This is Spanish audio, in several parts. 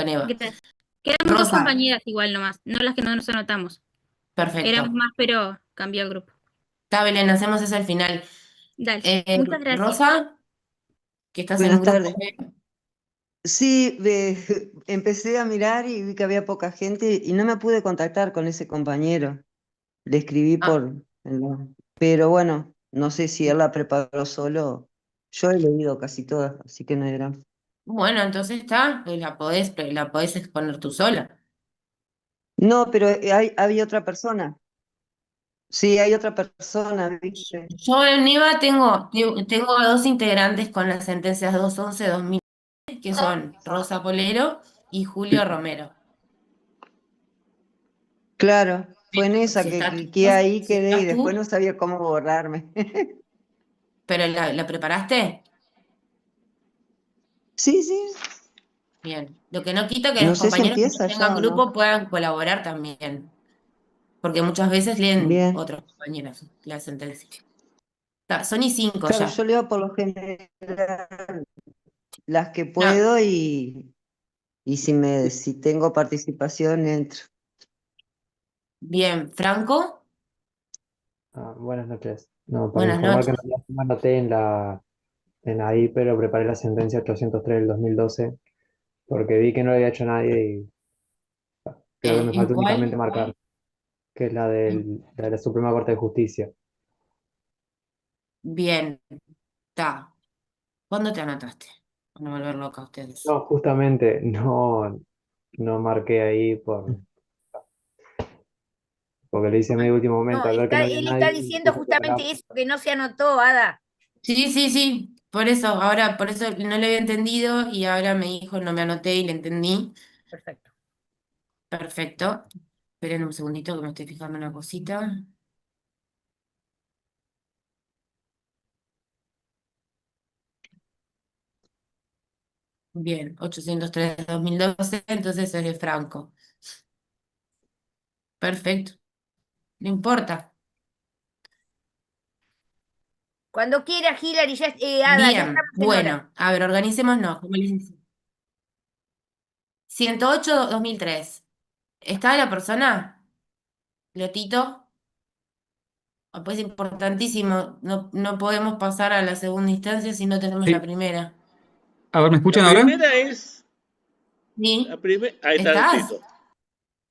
con Eva. Quedamos dos Rosa, compañeras igual nomás, no las que no nos anotamos. Éramos perfecto. más, pero cambió el grupo. Está, Belén, hacemos eso al final. Dale, muchas gracias. Rosa, que estás en Buenas un grupo. tardes. Sí, empecé a mirar y vi que había poca gente y no me pude contactar con ese compañero. Le escribí Ah, Pero bueno, no sé si él la preparó solo. Yo he leído casi todas, así que no hay drama. bueno, entonces está, la podés exponer tú sola. No, pero había otra persona. Sí, hay otra persona, ¿viste? Yo en Eva tengo a dos integrantes con las sentencias 211-2000, que son Rosa Polero y Julio Romero. Claro, fue en esa Si que estás, cliqué ahí, si quedé y estás después no tú, sabía cómo borrarme. pero la preparaste. Sí, sí, Bien. Lo que no quita que no los sé si compañeros que no empieza tengan ya o no. grupo puedan colaborar también, porque muchas veces leen Bien. otros compañeros la sentencia. Está, son y cinco Claro, ya. yo leo por lo general las que No, puedo y si tengo participación entro. bien. Franco, Buenas noches. No, para buenas informar que noches. no me anoté en ahí, pero preparé la sentencia 803 del 2012 porque vi que no lo había hecho nadie y creo que me ¿En faltó cuál? únicamente marcar, que es la de la Suprema Corte de Justicia. Bien, está. ¿Cuándo te anotaste? Van a volver loca ustedes. No, justamente no marqué ahí porque lo hice en medio último No, momento al ver que no había él está nadie y diciendo quise preparar. justamente eso, que no se anotó, Ada. Sí, sí, sí. Por eso, ahora, por eso no le había entendido y ahora me dijo, no me anoté y le entendí. Perfecto. Perfecto. Esperen un segundito que me estoy fijando en una cosita. Bien, 803-2012, entonces es de Franco. Perfecto, no importa. Cuando quiera, Hillary, Ada, ya Bien, estamos en hora. bueno, a ver, organicémonos. Como les decía. 108-2003. ¿Está la persona? Lotito. Pues importantísimo, no podemos pasar a la segunda instancia si no tenemos la Sí. primera. A ver, ¿me La escuchan ahora? primera es, ¿Sí? ahí está ¿Estás? Tito.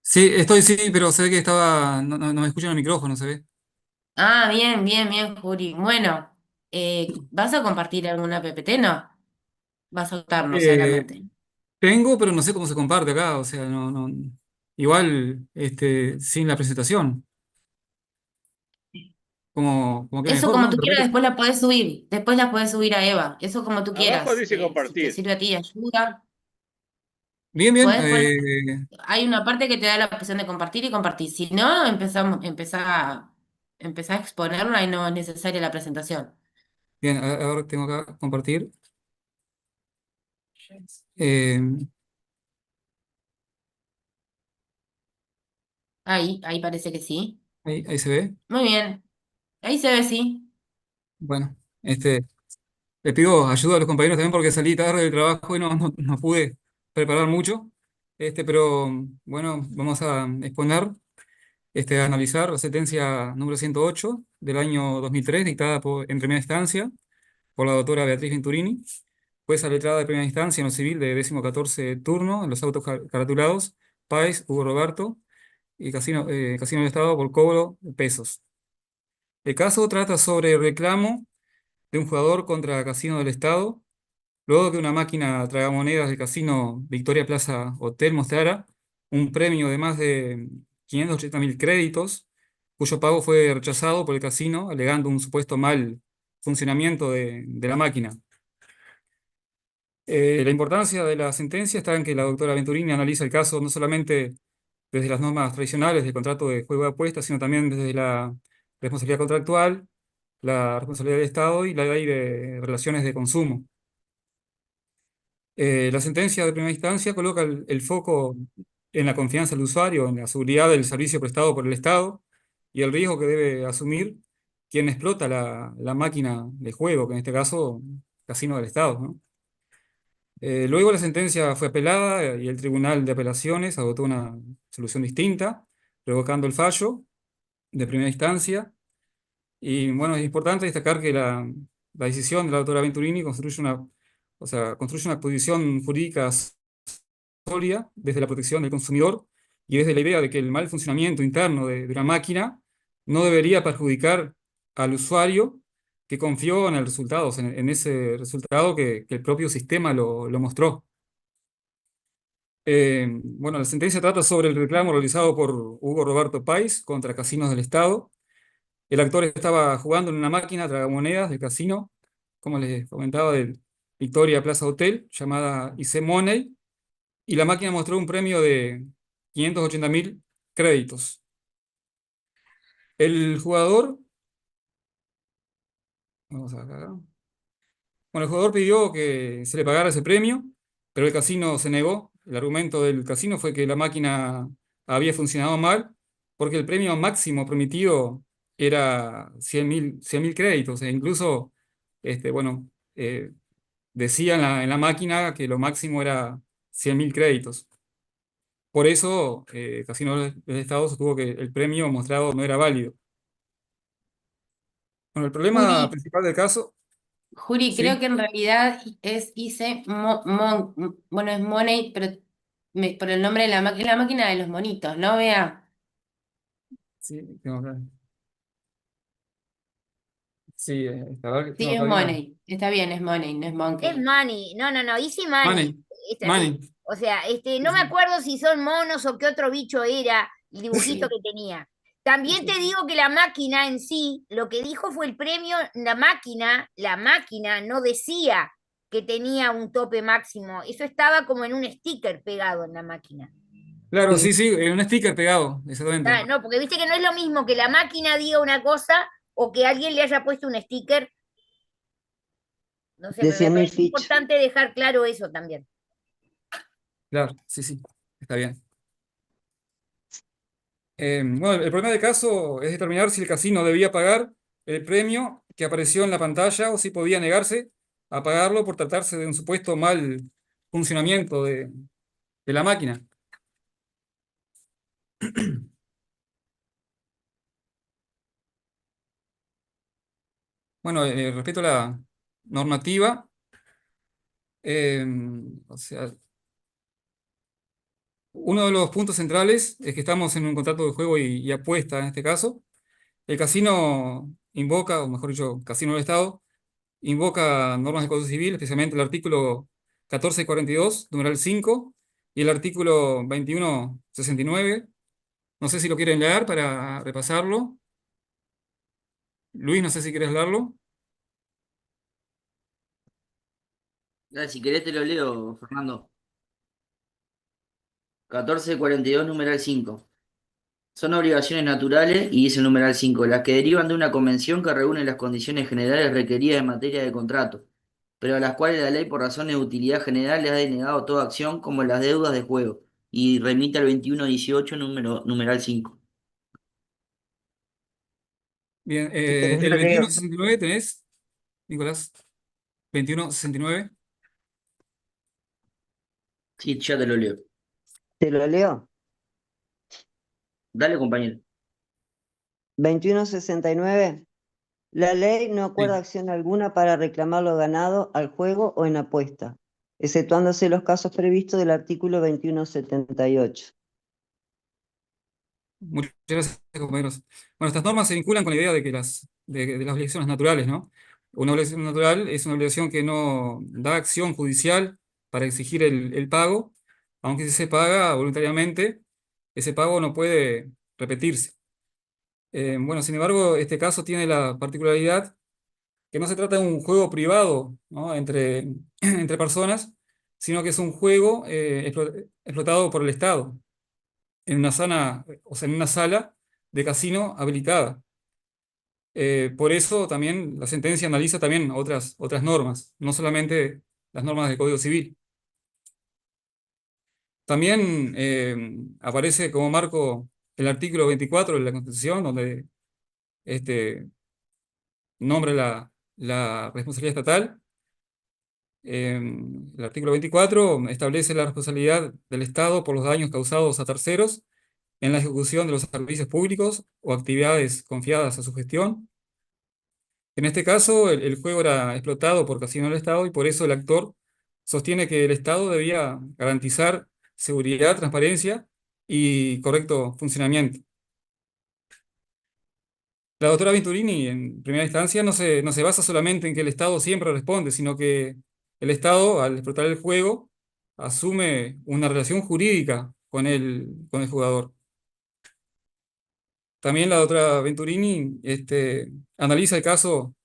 Sí, estoy, sí, pero se ve que estaba. No me escuchan el micrófono, se ve. Ah, bien, bien, bien, Juri. Bueno, ¿vas a compartir alguna PPT? No, vas a votarnos Eh, solamente. Tengo, pero no sé cómo se comparte acá, o sea, igual, sin la presentación, como que Eso mejor, como ¿no? tú ¿De quieras, repente? después la podés subir a Eva, eso como tú Abajo quieras. dice Si te compartir. sirve a ti, ayuda. Bien, bien. Podés poner, hay una parte que te da la opción de compartir y compartir. Si no, empezá a exponerlo y no es necesaria la presentación. Bien, ahora tengo acá compartir. Eh, Ahí parece que sí. ahí se ve. Muy bien, ahí se ve, sí. Bueno, le pido ayuda a los compañeros también porque salí tarde del trabajo y no pude preparar mucho. Pero bueno, vamos a exponer. Analizar la sentencia número 108 del año 2003, dictada en primera instancia por la doctora Beatriz Venturini, jueza letrada de primera instancia en lo civil de 14º turno en los autos caratulados Páez, Hugo Roberto y Casino del Estado por cobro de pesos. El caso trata sobre el reclamo de un jugador contra Casino del Estado, luego que una máquina tragamonedas del casino Victoria Plaza Hotel mostrara un premio de más de 580.000 créditos, cuyo pago fue rechazado por el casino, alegando un supuesto mal funcionamiento de la máquina. La importancia de la sentencia está en que la doctora Venturini analiza el caso no solamente desde las normas tradicionales del contrato de juego de apuestas, sino también desde la responsabilidad contractual, la responsabilidad del Estado y la ley de relaciones de consumo. La sentencia de primera instancia coloca el foco en la confianza del usuario, en la seguridad del servicio prestado por el Estado y el riesgo que debe asumir quien explota la máquina de juego, que en este caso, Casino del Estado, ¿no? Luego la sentencia fue apelada y el Tribunal de Apelaciones adoptó una solución distinta, revocando el fallo de primera instancia. Y bueno, es importante destacar que la decisión de la doctora Venturini construye una posición jurídica sólida desde la protección del consumidor y desde la idea de que el mal funcionamiento interno de la máquina no debería perjudicar al usuario que confió en el resultado, o sea, en ese resultado que el propio sistema lo mostró. Bueno, la sentencia trata sobre el reclamo realizado por Hugo Roberto País contra Casinos del Estado. El actor estaba jugando en una máquina tragamonedas del casino, como les comentaba, del Victoria Plaza Hotel, llamada IC Money, y la máquina mostró un premio de 580.000 créditos. El jugador, vamos a ver acá. Bueno, el jugador pidió que se le pagara ese premio, pero el casino se negó. El argumento del casino fue que la máquina había funcionado mal, porque el premio máximo permitido era 100.000 créditos, e incluso, bueno, decía en la máquina que lo máximo era 100.000 créditos. Por eso, Casino del Estado sostuvo que el premio mostrado no era válido. Bueno, el problema Juri, principal del caso, Juri, creo sí, que en realidad bueno, es Money, pero por el nombre de la máquina de los monitos, ¿no? Vea. sí, sí, a ver, Sí, tengo es acá una. Money. Está bien, es Money, no es Es Monkey. Money. No, no, no. Easy Money. Money, Sí. Money. O sea, Sí, no me sí, acuerdo si son monos o qué otro bicho era el dibujito Sí, que tenía. También sí, te sí. digo que la máquina en sí, lo que dijo fue el premio, la máquina no decía que tenía un tope máximo. Eso estaba como en un sticker pegado en la máquina. claro, Sí, sí, sí, un sticker pegado, exactamente. Ah, no, porque viste que no es lo mismo que la máquina diga una cosa o que alguien le haya puesto un sticker. No sé, de me 100.000 parece fichas. importante dejar claro eso también. Claro, sí, sí, está bien. Bueno, el problema del caso es determinar si el casino debía pagar el premio que apareció en la pantalla o si podía negarse a pagarlo por tratarse de un supuesto mal funcionamiento de la máquina. Bueno, respecto a la normativa, eh, o sea, uno de los puntos centrales es que estamos en un contrato de juego y apuesta en este caso. El casino invoca, o mejor dicho, Casino del Estado, invoca normas de Código Civil, especialmente el artículo 1442, numeral 5, y el artículo 2169. No sé si lo quieren leer para repasarlo. Luis, no sé si quieres leerlo. Dale, si querés te lo leo, Fernando. 1442, numeral 5. Son obligaciones naturales, y dice el numeral 5, las que derivan de una convención que reúne las condiciones generales requeridas en materia de contrato, pero a las cuales la ley por razones de utilidad general le ha denegado toda acción, como las deudas de juego, y remite al 2118, numeral 5. Bien, Si querés el lo leo. 2169 tenés, Nicolás. 2169. Sí, ya te lo leo. ¿Te lo leo? Dale, compañero. 2169. La ley no acuerda Sí. acción alguna para reclamar lo ganado al juego o en apuesta, exceptuándose los casos previstos del artículo 2178. Muchas gracias, compañeros. Bueno, estas normas se vinculan con la idea de que de las obligaciones naturales, ¿no? Una obligación natural es una obligación que no da acción judicial para exigir el pago, aunque si se paga voluntariamente, ese pago no puede repetirse. Bueno, sin embargo, este caso tiene la particularidad que no se trata de un juego privado, ¿no? Entre personas, sino que es un juego explotado por el Estado en una o sea, en una sala de casino habilitada. Por eso también la sentencia analiza también otras normas, no solamente las normas del Código Civil. También aparece como marco el artículo 24 de la Constitución, donde este, nombra la responsabilidad estatal. El artículo 24 establece la responsabilidad del Estado por los daños causados a terceros en la ejecución de los servicios públicos o actividades confiadas a su gestión. En este caso, el juego era explotado por Casino del Estado y por eso el actor sostiene que el Estado debía garantizar seguridad, transparencia y correcto funcionamiento. La doctora Venturini, en primera instancia, no se basa solamente en que el Estado siempre responde, sino que el Estado, al explotar el juego, asume una relación jurídica con el jugador. También la doctora Venturini analiza el caso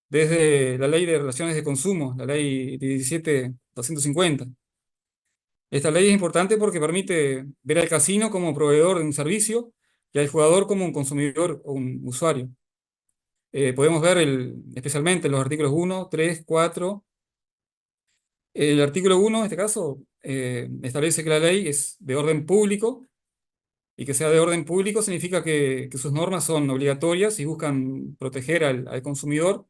desde la Ley de Relaciones de Consumo, la Ley 17.250. Esta ley es importante porque permite ver al casino como proveedor de un servicio y al jugador como un consumidor o un usuario. Podemos ver especialmente en los artículos 1, 3, 4. El artículo 1, en este caso, establece que la ley es de orden público, y que sea de orden público significa que sus normas son obligatorias y buscan proteger al consumidor.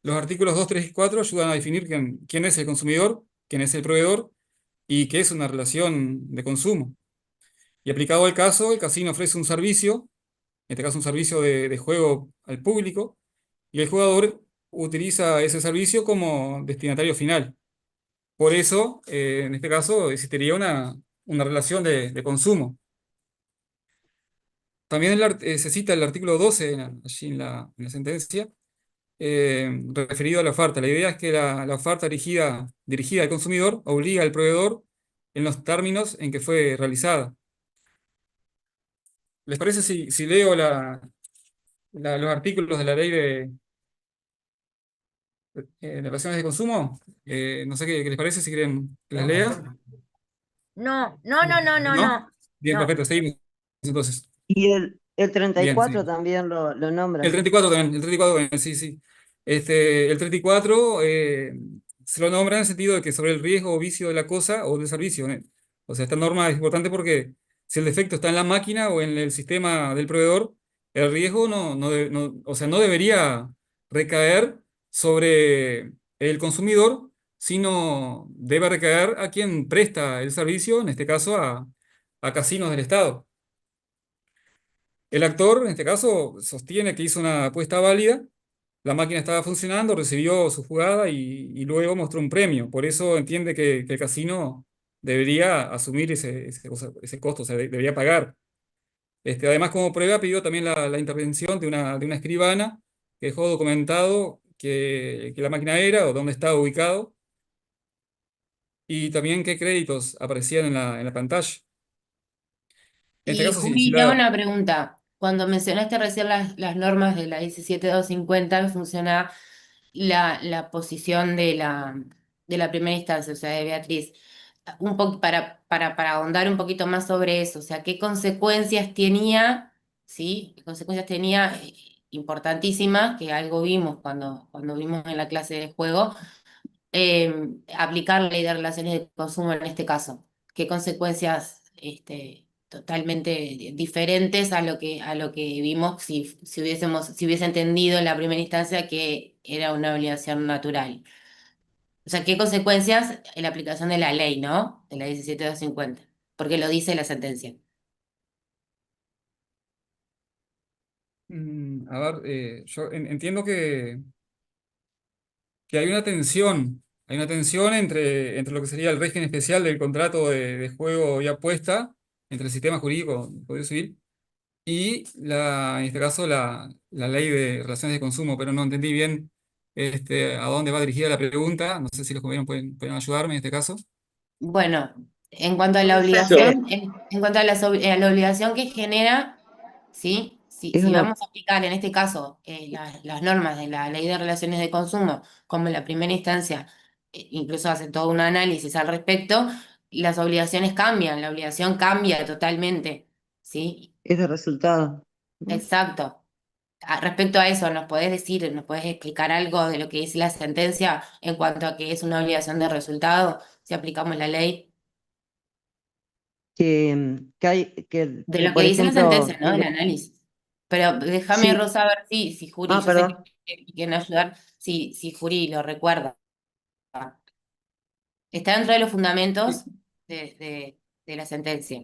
Los artículos 2, 3 y 4 ayudan a definir quién es el consumidor, quién es el proveedor y qué es una relación de consumo. Y aplicado al caso, el casino ofrece un servicio, en este caso un servicio de juego al público, y el jugador utiliza ese servicio como destinatario final. Por eso, en este caso, existiría una relación de consumo. También se cita el artículo 12 allí en la sentencia, referido a la oferta. La idea es que la oferta dirigida al consumidor obliga al proveedor en los términos en que fue realizada. ¿Les parece si leo los artículos de la ley de relaciones de consumo? No sé qué les parece, si quieren que les lea. No, no, no, no, no, ¿No? no. Bien, No. perfecto, seguimos entonces. Y el Bien, 34 sí. también lo nombra. El 34 también, el 34 también, sí, sí. El 34 se lo nombra en el sentido de que sobre el riesgo o vicio de la cosa o del servicio. O sea, esta norma es importante porque si el defecto está en la máquina o en el sistema del proveedor, el riesgo o sea, no debería recaer sobre el consumidor, sino debe recaer a quien presta el servicio, en este caso a casinos del Estado. El actor, en este caso, sostiene que hizo una apuesta válida, la máquina estaba funcionando, recibió su jugada y luego mostró un premio. Por eso entiende que el casino debería asumir ese costo, o sea, debería pagar. Además, como prueba, pidió también la intervención de una escribana que dejó documentado que la máquina era o dónde estaba ubicado y también qué créditos aparecían en la pantalla. En este Y caso, si Juli, te hago la... una pregunta. Cuando mencionaste recién las normas de la 17250, funciona la posición de la primera instancia, o sea, de Beatriz. Un poco para ahondar un poquito más sobre eso, o sea, qué consecuencias tenía, ¿sí? ¿Qué consecuencias tenía importantísimas, que algo vimos cuando vimos en la clase de juego, aplicar la ley de relaciones de consumo en este caso? ¿Qué consecuencias totalmente diferentes a lo que vimos si hubiese entendido en la primera instancia que era una obligación natural? O sea, ¿qué consecuencias en la aplicación de la ley, ¿no? De la 17250? Porque lo dice la sentencia. A ver, yo entiendo que hay una tensión entre lo que sería el régimen especial del contrato de juego y apuesta, entre el sistema jurídico del Código Civil, y en este caso, la ley de relaciones de consumo, pero no entendí bien a dónde va dirigida la pregunta. No sé si los compañeros pueden ayudarme en este caso. Bueno, en cuanto a la Perfecto. obligación, en cuanto a la obligación que genera, ¿sí? Si, Es si una, vamos a aplicar en este caso las normas de la ley de relaciones de consumo, como en la primera instancia, incluso hace todo un análisis al respecto, las obligaciones cambian, la obligación cambia totalmente, ¿sí? es de resultado, ¿no? Exacto. Respecto a eso, nos podés explicar algo de lo que dice la sentencia en cuanto a que es una obligación de resultado si aplicamos la ley? Que, De lo que por dice la ejemplo, sentencia, ¿no? El análisis. Pero déjame, sí, Rosa, ver si Juri, yo sé perdón. que quieren ayudar, si Juri lo recuerda. Está dentro de los Sí, fundamentos de la sentencia.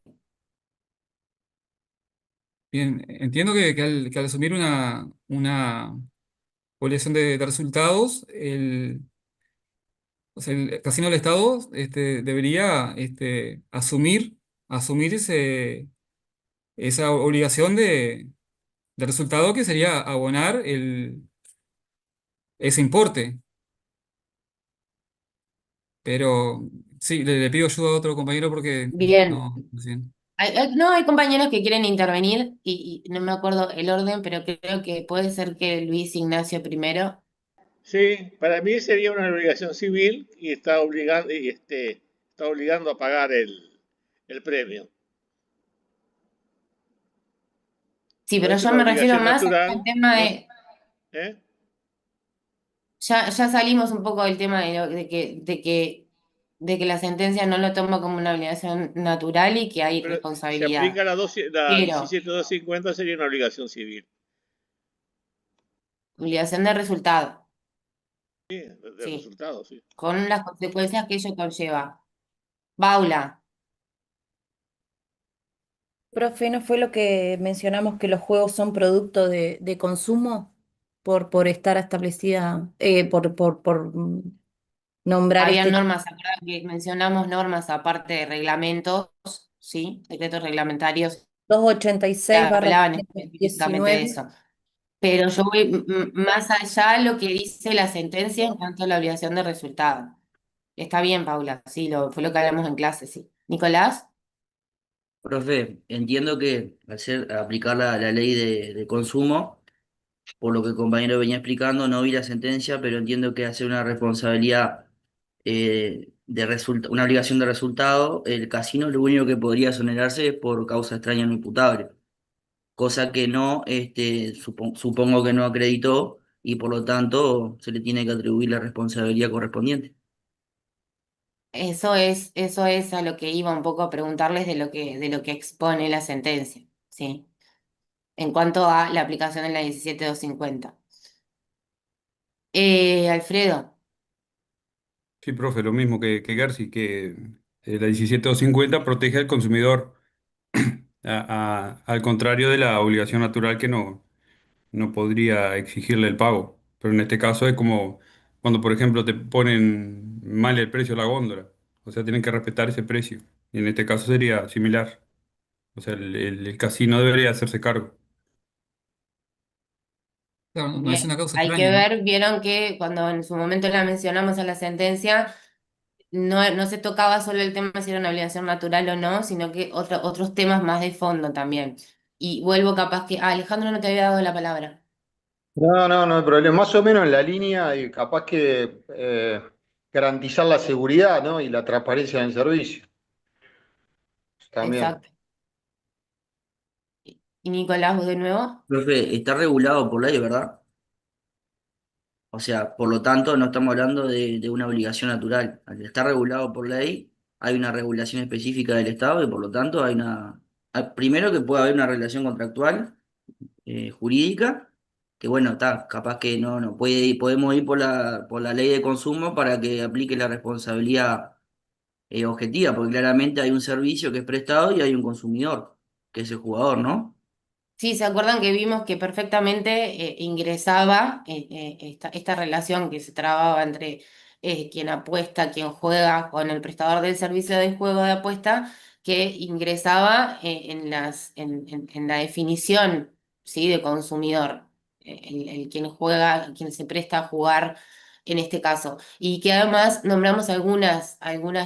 bien, entiendo que al asumir una obligación de resultados, o sea, el Casino del Estado debería asumir esa obligación de resultado que sería abonar ese importe. Pero sí, le pido ayuda a otro compañero porque Bien. no sé. No, hay compañeros que quieren intervenir y no me acuerdo el orden, pero creo que puede ser que Luis Ignacio primero. Sí, para mí sería una obligación civil y está obligando a pagar el premio. Sí, No pero es yo una me refiero obligación más al natural, tema no, de, ¿eh? ya salimos un poco del tema de que la sentencia no lo toma como una obligación natural y que hay Pero si responsabilidad. aplica la Pero 17250 sería una obligación civil, obligación de resultado, sí, de sí, resultado, sí. con las consecuencias que ello conlleva. Paula, Profe, ¿no fue lo que mencionamos que los juegos son producto de consumo por estar establecida, por nombrar había este normas, ¿se acuerdan que mencionamos normas aparte de reglamentos, sí, decretos reglamentarios 286 que barra hablaban específicamente de 19? eso? Pero yo voy más allá de lo que dice la sentencia en cuanto a la obligación de resultado. Está bien, Paula, sí, fue lo que hablamos en clase, sí. Nicolás, Profe, entiendo que aplicar la ley de consumo, por lo que el compañero venía explicando, no vi la sentencia, pero entiendo que hacer una responsabilidad una obligación de resultado, el casino lo único que podría exonerarse es por causa extraña no imputable, cosa que no, supongo que no acreditó y por lo tanto se le tiene que atribuir la responsabilidad correspondiente. eso es a lo que iba un poco a preguntarles de lo que expone la sentencia, sí, en cuanto a la aplicación de la 17250. Alfredo, Sí, profe, lo mismo que Gersi, que la 17250 protege al consumidor, al contrario de la obligación natural que no podría exigirle el pago. Pero en este caso es como cuando, por ejemplo, te ponen mal el precio de la góndola. O sea, tienen que respetar ese precio. Y en este caso sería similar. O sea, el casino debería hacerse cargo. Claro, no es bien, una causa hay que extraña, ¿no? ver, vieron que cuando en su momento la mencionamos a la sentencia, no se tocaba solo el tema si era una obligación natural o no, sino que otros temas más de fondo también. Y vuelvo capaz que, Alejandro no te había dado la palabra. No, no, no hay problema. Más o menos en la línea y capaz que garantizar la seguridad, ¿no? Y la transparencia del servicio también. Exacto. Y Nicolás, ¿vos de nuevo? Profe, está regulado por ley, ¿verdad? O sea, por lo tanto, no estamos hablando de una obligación natural. Al estar regulado por ley, hay una regulación específica del Estado y por lo tanto primero que puede haber una relación contractual jurídica, que bueno, está, capaz que no podemos ir por la ley de consumo para que aplique la responsabilidad objetiva, porque claramente hay un servicio que es prestado y hay un consumidor, que es el jugador, ¿no? Sí, ¿se acuerdan que vimos que perfectamente ingresaba esta relación que se trababa entre quien apuesta, quien juega con el prestador del servicio de juego de apuesta, que ingresaba en la definición, ¿sí?, de consumidor, el quien juega, quien se presta a jugar en este caso? Y que además nombramos algunas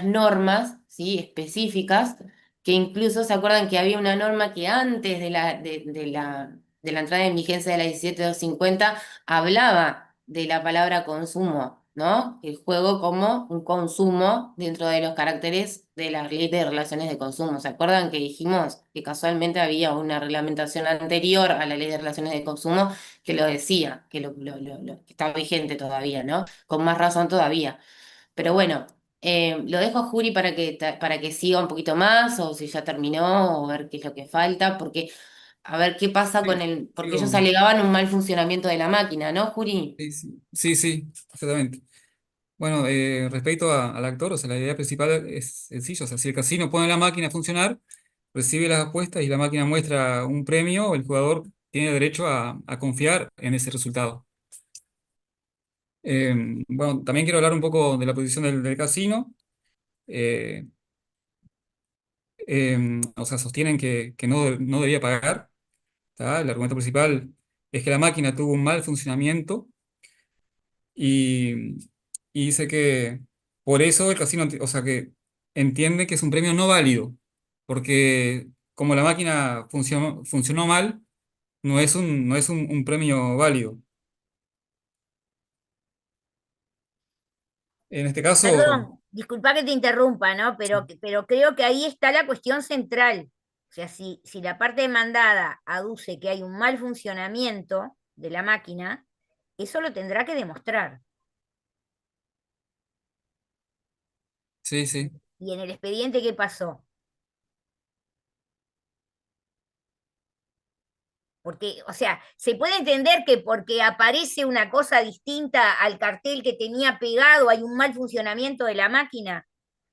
normas, ¿sí?, específicas, que incluso se acuerdan que había una norma que antes de la entrada en vigencia de la 17250 hablaba de la palabra consumo, ¿no? El juego como un consumo dentro de los caracteres de la ley de relaciones de consumo. ¿Se acuerdan que dijimos que casualmente había una reglamentación anterior a la ley de relaciones de consumo que lo decía, que está vigente todavía, ¿no? Con más razón todavía. Pero bueno, lo dejo a Juri para que siga un poquito más, o si ya terminó, o ver qué es lo que falta, porque a ver qué pasa Sí, porque ellos sigo. alegaban un mal funcionamiento de la máquina, ¿no, Juri? Sí, sí, sí, sí, exactamente. Bueno, respecto al actor, o sea, la idea principal es sencilla. O sea, si el casino pone la máquina a funcionar, recibe las apuestas y la máquina muestra un premio, el jugador tiene derecho a confiar en ese resultado. Bueno, también quiero hablar un poco de la posición del casino. Eh, o sea, sostienen que no debía pagar. ¿Tá? El argumento principal es que la máquina tuvo un mal funcionamiento y, y dice que por eso el casino, o sea, que entiende que es un premio no válido, porque como la máquina funcionó mal, no es un premio válido. En este caso, Perdón, disculpa que te interrumpa, ¿no? Pero creo que ahí está la cuestión central. O sea, si la parte demandada aduce que hay un mal funcionamiento de la máquina, eso lo tendrá que demostrar. sí, sí. ¿Y en el expediente qué pasó? Porque, o sea, se puede entender que porque aparece una cosa distinta al cartel que tenía pegado, hay un mal funcionamiento de la máquina,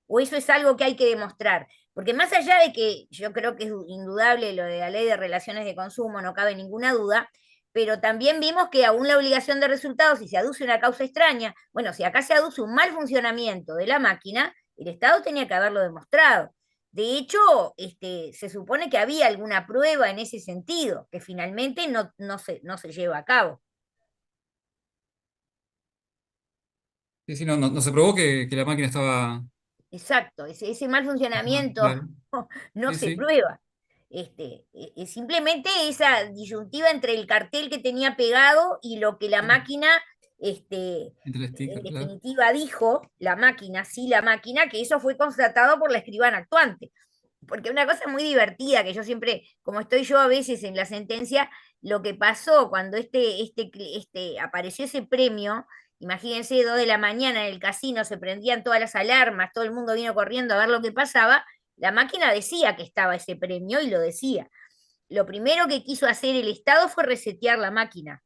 o eso es algo que hay que demostrar. Porque más allá de que yo creo que es indudable lo de la ley de relaciones de consumo, no cabe ninguna duda, pero también vimos que aún la obligación de resultados, si se aduce una causa extraña, bueno, si acá se aduce un mal funcionamiento de la máquina, el Estado tenía que haberlo demostrado. De hecho, se supone que había alguna prueba en ese sentido, que finalmente no se lleva a cabo. Sí, sí, no se probó que la máquina estaba... Exacto, ese mal funcionamiento Claro. no Sí, se sí. prueba. Simplemente esa disyuntiva entre el cartel que tenía pegado y lo que la máquina, Entre el en sticker, claro. definitiva dijo, la máquina, sí, la máquina, que eso fue constatado por la escribana actuante. Porque una cosa muy divertida, que yo siempre, como estoy yo a veces en la sentencia, lo que pasó cuando apareció ese premio, imagínense, 2 de la mañana en el casino, se prendían todas las alarmas, todo el mundo vino corriendo a ver lo que pasaba, la máquina decía que estaba ese premio y lo decía. Lo primero que quiso hacer el Estado fue resetear la máquina,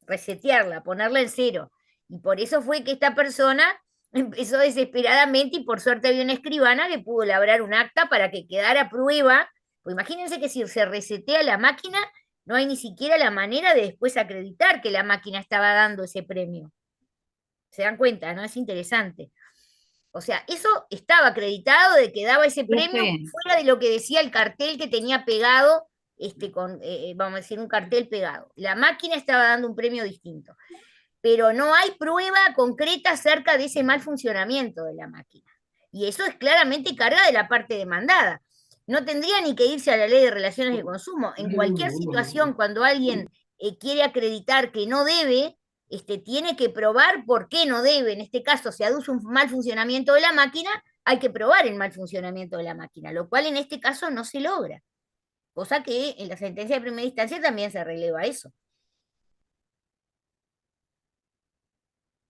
resetearla, ponerla en cero. Y por eso fue que esta persona empezó desesperadamente y por suerte había una escribana que pudo labrar un acta para que quedara prueba. Pues imagínense que si se resetea la máquina, no hay ni siquiera la manera de después acreditar que la máquina estaba dando ese premio. ¿Se dan cuenta? ¿No? Es interesante. O sea, eso estaba acreditado de que daba ese premio fuera de lo que decía el cartel que tenía pegado, vamos a decir, un cartel pegado. La máquina estaba dando un premio distinto, pero no hay prueba concreta acerca de ese mal funcionamiento de la máquina. Y eso es claramente carga de la parte demandada. No tendría ni que irse a la ley de relaciones de consumo. En cualquier situación, cuando alguien quiere acreditar que no debe, tiene que probar por qué no debe. En este caso, si aduce un mal funcionamiento de la máquina, hay que probar el mal funcionamiento de la máquina, lo cual en este caso no se logra. Cosa que en la sentencia de primera instancia también se releva eso.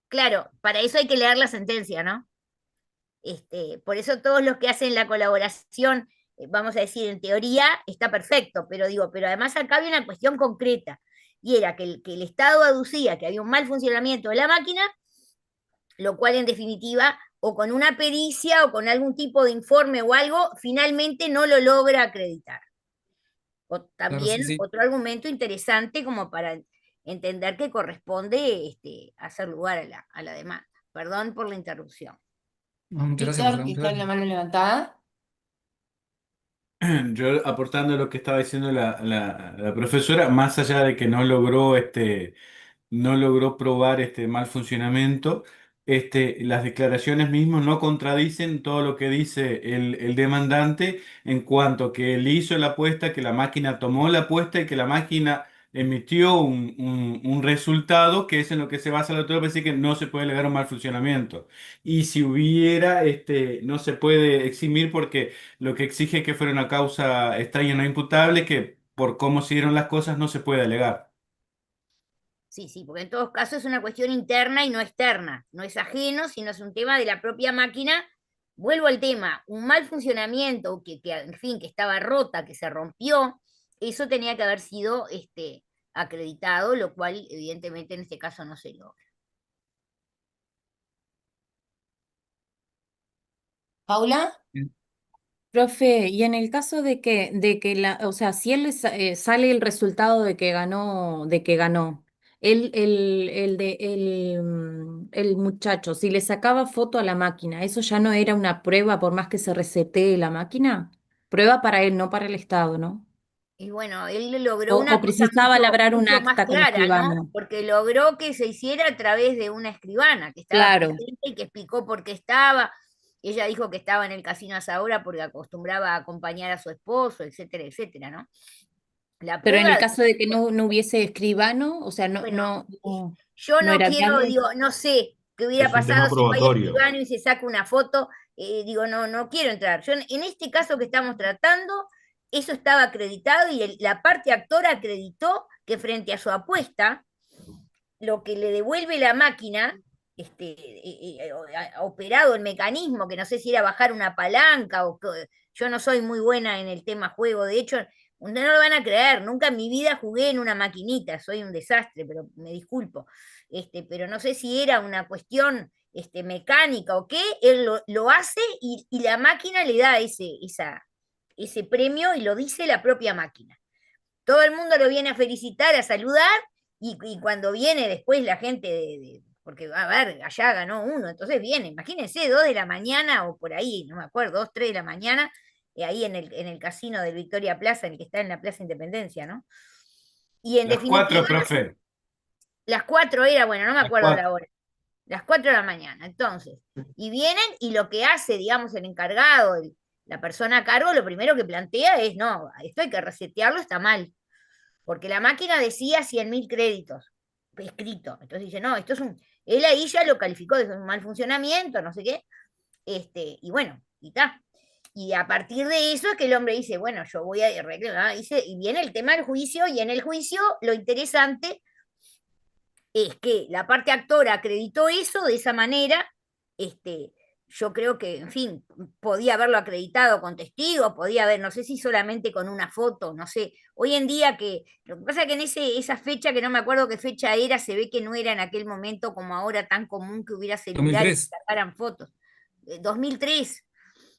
Claro, para eso hay que leer la sentencia, ¿no? Por eso todos los que hacen la colaboración, vamos a decir, en teoría está perfecto, pero además acá había una cuestión concreta, y era que el Estado aducía que había un mal funcionamiento de la máquina, lo cual en definitiva, o con una pericia o con algún tipo de informe o algo, finalmente no lo logra acreditar. O Claro, sí, también sí. otro argumento interesante como para entender que corresponde hacer lugar a la demanda. Perdón por la interrupción. No, muchas gracias Víctor, por que está la preguntar. mano levantada. Yo aportando lo que estaba diciendo la profesora, más allá de que no logró probar este mal funcionamiento, las declaraciones mismas no contradicen todo lo que dice el demandante en cuanto que él hizo la apuesta, que la máquina tomó la apuesta y que la máquina emitió un resultado que es en lo que se basa la autoridad para decir que no se puede alegar un mal funcionamiento. Y si hubiera, no se puede eximir porque lo que exige que fuera una causa extraña no imputable, que por cómo se dieron las cosas no se puede alegar. Sí, sí, porque en todos casos es una cuestión interna y no externa, no es ajeno, sino es un tema de la propia máquina. Vuelvo al tema, un mal funcionamiento, en fin, que estaba rota, que se rompió, eso tenía que haber sido acreditado, lo cual evidentemente en este caso no se logra. Paula, Profe, y en el caso de que o sea, si él sale el resultado de que ganó, el muchacho, si le sacaba foto a la máquina, ¿eso ya no era una prueba por más que se resetee la máquina? Prueba para él, no para el Estado, ¿no? Y bueno, él logró O una cosa precisaba labrar un mucho más acta con clara, ¿no? escribano. Porque logró que se hiciera a través de una escribana que estaba Claro, presente y que explicó por qué estaba. Ella dijo que estaba en el casino Asaora porque acostumbraba a acompañar a su esposo, etcétera, etcétera, ¿no? La pero en el prueba, caso de que no hubiese escribano, o sea, no, bueno, no, no, yo no no era quiero, viable. digo, no sé qué hubiera Es un tema pasado si no hay probatorio. escribano y se saca una foto, digo, no quiero entrar. Yo en este caso que estamos tratando, eso estaba acreditado y la parte actora acreditó que frente a su apuesta, lo que le devuelve la máquina, operado el mecanismo, que no sé si era bajar una palanca yo no soy muy buena en el tema juego, de hecho, ustedes no lo van a creer, nunca en mi vida jugué en una maquinita, soy un desastre, pero me disculpo. Pero no sé si era una cuestión mecánica o qué, él lo hace y la máquina le da ese premio y lo dice la propia máquina. Todo el mundo lo viene a felicitar, a saludar, y cuando viene después la gente porque a ver, allá ganó uno, entonces viene, imagínense, 2 de la mañana o por ahí, no me acuerdo, 2, 3 de la mañana, ahí en el casino de Victoria Plaza, el que está en la Plaza Independencia, ¿no? Y en Las 4, definitiva, profe. las 4 era, bueno, no me Las acuerdo la 4. hora, las 4 de la mañana, entonces, y vienen y lo que hace, digamos, el encargado, la persona a cargo, lo primero que plantea es, no, esto hay que resetearlo, está mal, porque la máquina decía 100.000 créditos escrito. Entonces dice, no, esto es él ahí ya lo calificó de un mal funcionamiento, no sé qué, y bueno, y está. Y a partir de eso es que el hombre dice, bueno, yo voy a reclamar, y viene el tema del juicio, y en el juicio lo interesante es que la parte actora acreditó eso de esa manera, yo creo que, en fin, podía haberlo acreditado con testigos, podía haber, no sé si solamente con una foto, no sé. Hoy en día lo que pasa es que en esa fecha, que no me acuerdo qué fecha era, se ve que no era en aquel momento como ahora tan común que hubiera celulares que 2003. sacaran fotos. 2003,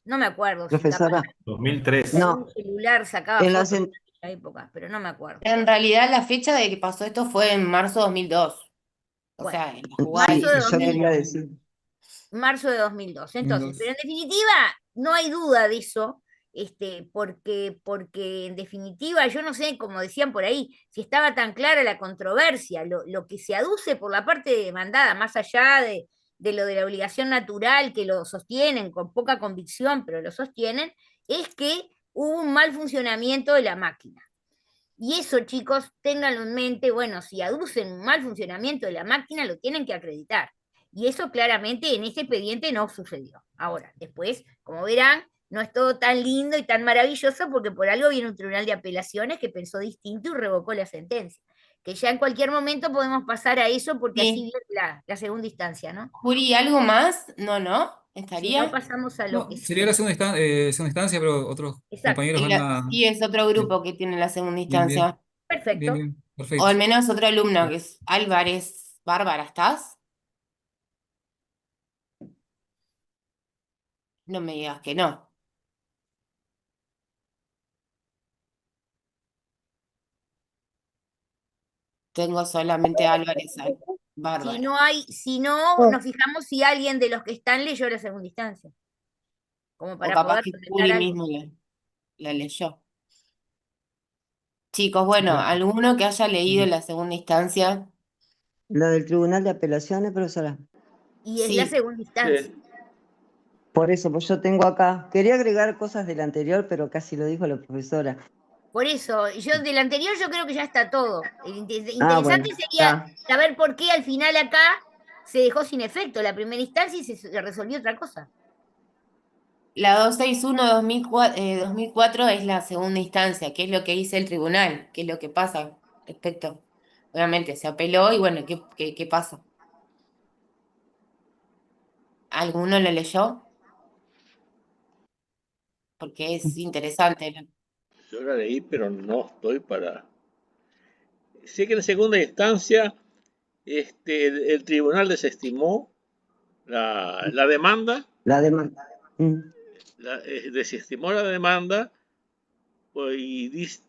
no me acuerdo si Profesora, 2003. algún no, celular sacaba en la, fotos en sen- aquella época, pero no me acuerdo. en realidad la fecha de que pasó esto fue en marzo de 2002. O Bueno, sea, en la jugada marzo sí, de yo quería 2002. decir, Marzo de 2002. Entonces, pero 2002. en definitiva, no hay duda de eso, porque en definitiva, yo no sé, como decían por ahí, si estaba tan clara la controversia, lo que se aduce por la parte demandada, más allá de lo de la obligación natural, que lo sostienen con poca convicción, pero lo sostienen, es que hubo un mal funcionamiento de la máquina. Y eso, chicos, ténganlo en mente, bueno, si aducen un mal funcionamiento de la máquina, lo tienen que acreditar. Y eso claramente en este expediente no sucedió. Ahora, después, como verán, no es todo tan lindo y tan maravilloso porque por algo viene un tribunal de apelaciones que pensó distinto y revocó la sentencia. Que ya en cualquier momento podemos pasar a eso porque así Sí. viene la segunda instancia, ¿no? Juli, ¿algo más? No, Si no, ¿estaría? pasamos a lo que No, sería la sigue. segunda instancia, pero otros Exacto. compañeros van a. Sí, es otro Sí, grupo que tiene la segunda bien, bien, instancia. bien, Perfecto. bien, O al perfecto. menos otro alumno, que es Álvarez. Bárbara, ¿estás? No me digas que no. Tengo solamente a Álvarez ahí. Bárbara. Si no, nos fijamos si alguien de los que están leyó la segunda instancia, como O para capaz poder que comentar Juli algo. mismo la leyó. Chicos, bueno, Bueno, ¿alguno que haya leído la segunda instancia? la del Tribunal de Apelaciones, profesora. Y es la Sí. segunda instancia. Sí. Por eso, pues yo tengo acá, quería agregar cosas del anterior, pero casi lo dijo la profesora. Por eso, yo del anterior yo creo que ya está todo. Ah, bueno, Interesante sería está. saber por qué al final acá se dejó sin efecto la primera instancia y se resolvió otra cosa. La 261/2004 es la segunda instancia, que es lo que dice el tribunal, que es lo que pasa respecto. Obviamente se apeló y bueno, ¿qué pasa? ¿Alguno lo leyó? Porque es interesante. Yo la leí, pero no estoy para. Sé que en segunda instancia el tribunal desestimó la demanda La demanda. desestimó la demanda y dice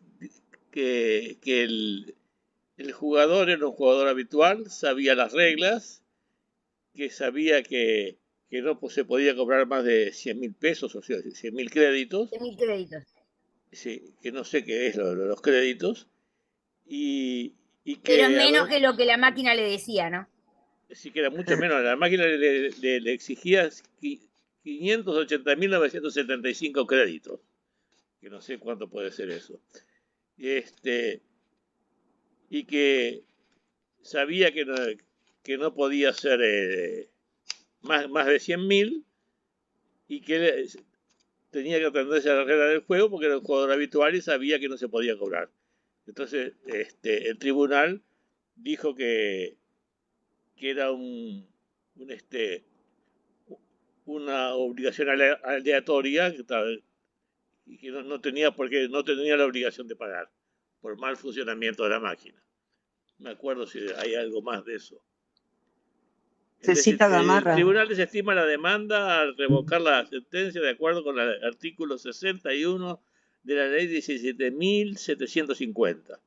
que el jugador era un jugador habitual, sabía las reglas, que sabía que no se podía cobrar más de 100.000 pesos, o sea, 100.000 créditos. 100.000 créditos. Sí, que no sé qué es los créditos. Y que, pero es menos que lo que la máquina le decía, ¿no? Sí, que era mucho menos. La máquina le exigía 580.975 créditos. Que no sé cuánto puede ser eso. Y que sabía que no podía ser más de 100.000 y que tenía que atenderse a la regla del juego porque era un jugador habitual y sabía que no se podía cobrar. Entonces, el tribunal dijo que era una obligación aleatoria y que no tenía la obligación de pagar por mal funcionamiento de la máquina. Me acuerdo si hay algo más de eso. Se cita El Gamarra. tribunal desestima la demanda al revocar la sentencia de acuerdo con el artículo 61 de la ley 17.750.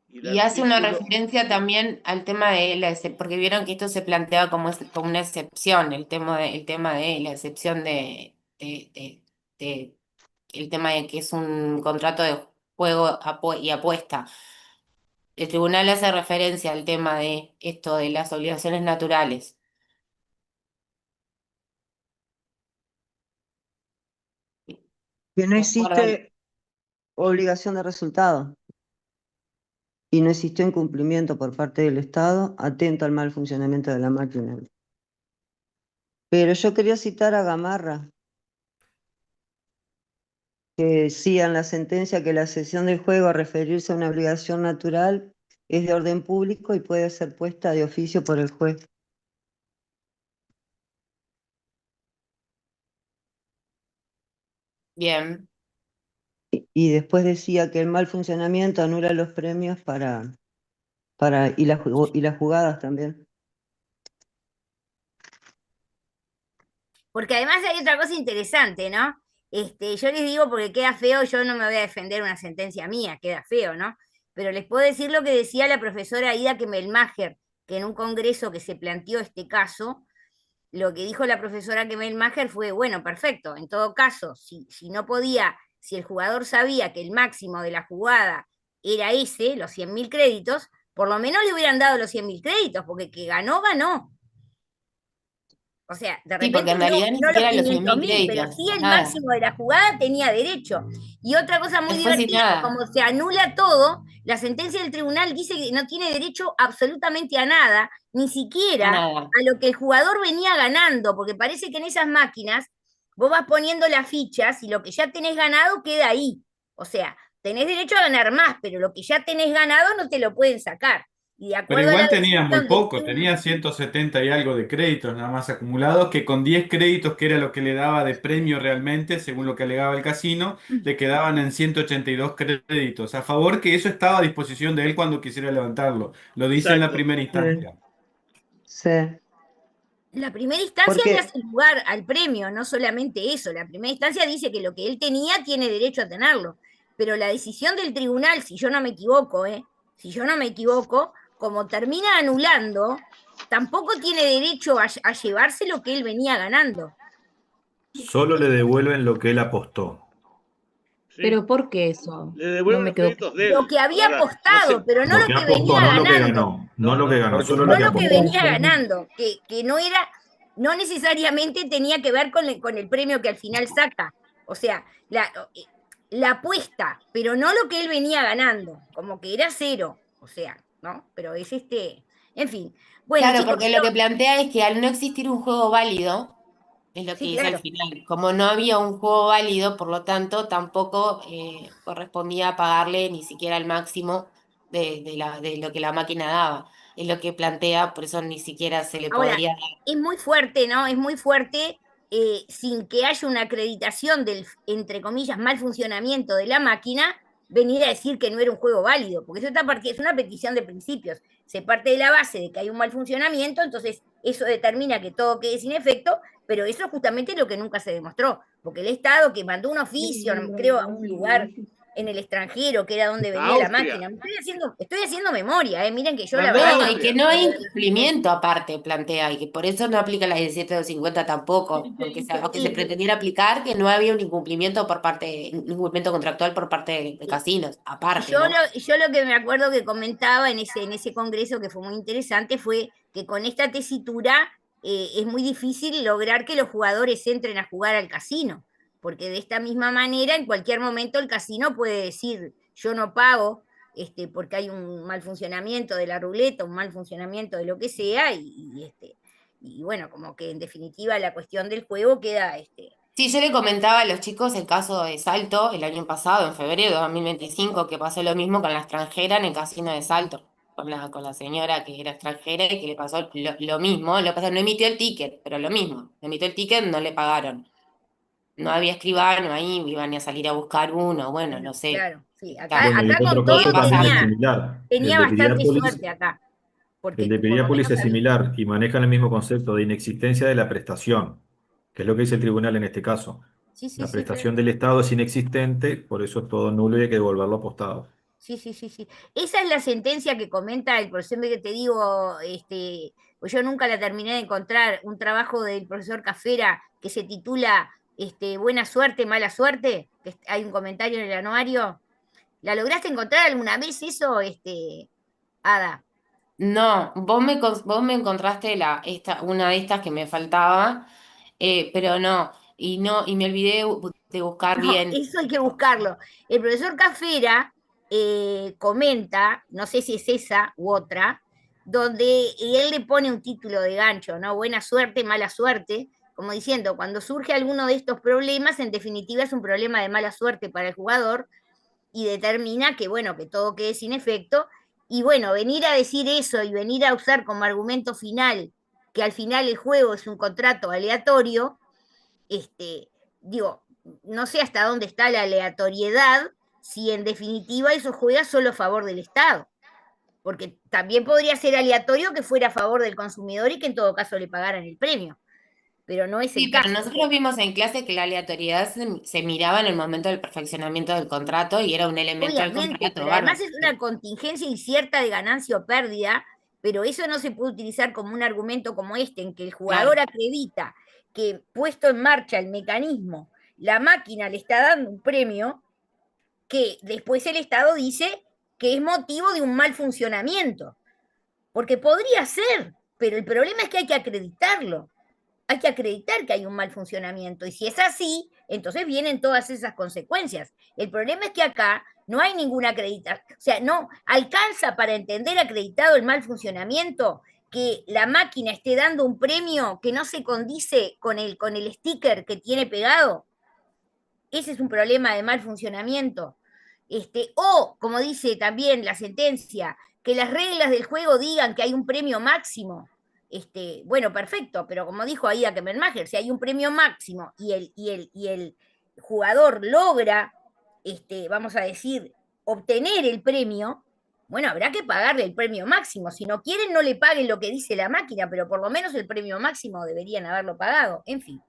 Y hace una referencia también al tema de porque vieron que esto se planteaba como una excepción, el tema de la excepción el tema de que es un contrato de juego y apuesta. El tribunal hace referencia al tema de esto de las obligaciones naturales. Que no existe obligación de resultado y no existió incumplimiento por parte del Estado atento al mal funcionamiento de la máquina. Pero yo quería citar a Gamarra, que decía en la sentencia que la cesión del juego a referirse a una obligación natural es de orden público y puede ser puesta de oficio por el juez. Bien. Y después decía que el mal funcionamiento anula los premios y las jugadas también. Porque además hay otra cosa interesante, ¿no? Yo les digo porque queda feo, yo no me voy a defender una sentencia mía, queda feo, ¿no? Pero les puedo decir lo que decía la profesora Ida Kemmelmacher, que en un congreso que se planteó este caso, lo que dijo la profesora Kemmelmacher fue, bueno, perfecto, en todo caso, si el jugador sabía que el máximo de la jugada era ese, los 100.000 créditos, por lo menos le hubieran dado los 100.000 créditos, porque que ganó, ganó. O sea, de repente porque en realidad ni no los siquiera los 500.000, 100.000 pero créditos, sí el nada. máximo de la jugada tenía derecho. Y otra cosa muy Después sin divertida, nada. como se anula todo, la sentencia del tribunal dice que no tiene derecho absolutamente a nada, ni siquiera nada. a lo que el jugador venía ganando, porque parece que en esas máquinas vos vas poniendo las fichas y lo que ya tenés ganado queda ahí. O sea, tenés derecho a ganar más, pero lo que ya tenés ganado no te lo pueden sacar. Y de Pero acuerdo a igual la tenía muy decisión poco, del tenía 170 y algo de créditos nada más acumulados, que con 10 créditos, que era lo que le daba de premio realmente, según lo que alegaba el casino, le quedaban en 182 créditos. A favor que eso estaba a disposición de él cuando quisiera levantarlo. Lo dice en la Exacto. primera instancia. Sí. La primera instancia le hace lugar al premio, no solamente eso. La primera instancia dice que lo que él tenía tiene derecho a tenerlo. Pero la decisión del tribunal, si yo no me equivoco, como termina anulando, tampoco tiene derecho a llevarse lo que él venía ganando. Solo le devuelven lo que él apostó. Sí. ¿Pero por qué eso? Le No devuelven me los quedó créditos de él. Lo que había Ahora, apostado, pero no Lo lo que que apostó, venía no lo que ganando. ganó. No lo que ganó, solo No lo que lo que apostó. venía ganando, que no era, no necesariamente tenía que ver con el premio que al final saca. O sea, la apuesta, pero no lo que él venía ganando, como que era cero. O sea, ¿no? Pero es en fin. Bueno, Claro, chicos, porque lo que plantea es que al no existir un juego válido, es lo que sí, dice claro. al final, como no había un juego válido, por lo tanto, tampoco correspondía pagarle ni siquiera el máximo de lo que la máquina daba. Es lo que plantea, por eso ni siquiera se le Ahora, podría dar. es muy fuerte, ¿no? Es muy fuerte sin que haya una acreditación del, entre comillas, mal funcionamiento de la máquina, venir a decir que no era un juego válido, porque eso es una petición de principios. Se parte de la base de que hay un mal funcionamiento, entonces eso determina que todo quede sin efecto, pero eso es justamente lo que nunca se demostró, porque el Estado que mandó un oficio, creo, a un lugar en el extranjero, que era donde venía la Austria. máquina. Estoy haciendo memoria, miren que yo la Mandó a verdad... No, y que Austria. no hay incumplimiento aparte, plantea, y que por eso no aplica la 17.250 tampoco, aunque se pretendiera aplicar, que no había un incumplimiento un incumplimiento contractual por parte de casinos, aparte, ¿no? Yo lo que me acuerdo que comentaba en ese congreso, que fue muy interesante, fue que con esta tesitura es muy difícil lograr que los jugadores entren a jugar al casino, porque de esta misma manera, en cualquier momento el casino puede decir, yo no pago, porque hay un mal funcionamiento de la ruleta, un mal funcionamiento de lo que sea, y bueno, como que en definitiva la cuestión del juego queda... Sí, yo le comentaba a los chicos el caso de Salto el año pasado, en febrero de 2025, que pasó lo mismo con la extranjera en el casino de Salto, con la señora que era extranjera y que le pasó lo mismo. Lo que pasa, no emitió el ticket, pero lo mismo. Emitió el ticket, no le pagaron. No había escribano ahí, iban a salir a buscar uno, bueno, no sé. Claro, sí, Bueno, y acá el con otro todo caso también es pasar. similar. tenía El de bastante Piriápolis, suerte acá, el porque de por lo Piriápolis menos es había... similar y manejan el mismo concepto de inexistencia de la prestación, que es lo que dice el tribunal en este caso. Sí, sí, La sí, claro. prestación del Estado es inexistente, por eso es todo nulo y hay que devolverlo apostado. Sí, sí, sí, sí. Esa es la sentencia que comenta el profesor que te digo, pues yo nunca la terminé de encontrar, un trabajo del profesor Cafera que se titula Buena suerte, mala suerte, que hay un comentario en el anuario. ¿La lograste encontrar alguna vez eso, Ada? No, vos me encontraste una de estas que me faltaba, pero no, y me olvidé de buscar No, bien. eso hay que buscarlo. El profesor Cafera comenta, no sé si es esa u otra, donde él le pone un título de gancho, ¿no? Buena suerte, mala suerte, como diciendo, cuando surge alguno de estos problemas, en definitiva es un problema de mala suerte para el jugador y determina que, bueno, que todo quede sin efecto. Y bueno, venir a decir eso y venir a usar como argumento final que al final el juego es un contrato aleatorio, digo, no sé hasta dónde está la aleatoriedad, si en definitiva eso juega solo a favor del Estado. Porque también podría ser aleatorio que fuera a favor del consumidor y que en todo caso le pagaran el premio. Pero no es Sí, el pero caso. nosotros vimos en clase que la aleatoriedad se miraba en el momento del perfeccionamiento del contrato y era un elemento del Obviamente, contrato, pero además bárbaro. es una contingencia incierta de ganancia o pérdida, pero eso no se puede utilizar como un argumento como este, en que el jugador Claro. acredita que puesto en marcha el mecanismo, la máquina le está dando un premio que después el Estado dice que es motivo de un mal funcionamiento. Porque podría ser, pero el problema es que hay que acreditarlo. Hay que acreditar que hay un mal funcionamiento. Y si es así, entonces vienen todas esas consecuencias. El problema es que acá no hay ninguna acreditación. O sea, no alcanza para entender acreditado el mal funcionamiento que la máquina esté dando un premio que no se condice con el sticker que tiene pegado. Ese es un problema de mal funcionamiento. O, como dice también la sentencia, que las reglas del juego digan que hay un premio máximo. Bueno, perfecto, pero como dijo ahí a Kemmermacher, si hay un premio máximo y el jugador logra, vamos a decir, obtener el premio, bueno, habrá que pagarle el premio máximo. Si no quieren, no le paguen lo que dice la máquina, pero por lo menos el premio máximo deberían haberlo pagado. En fin,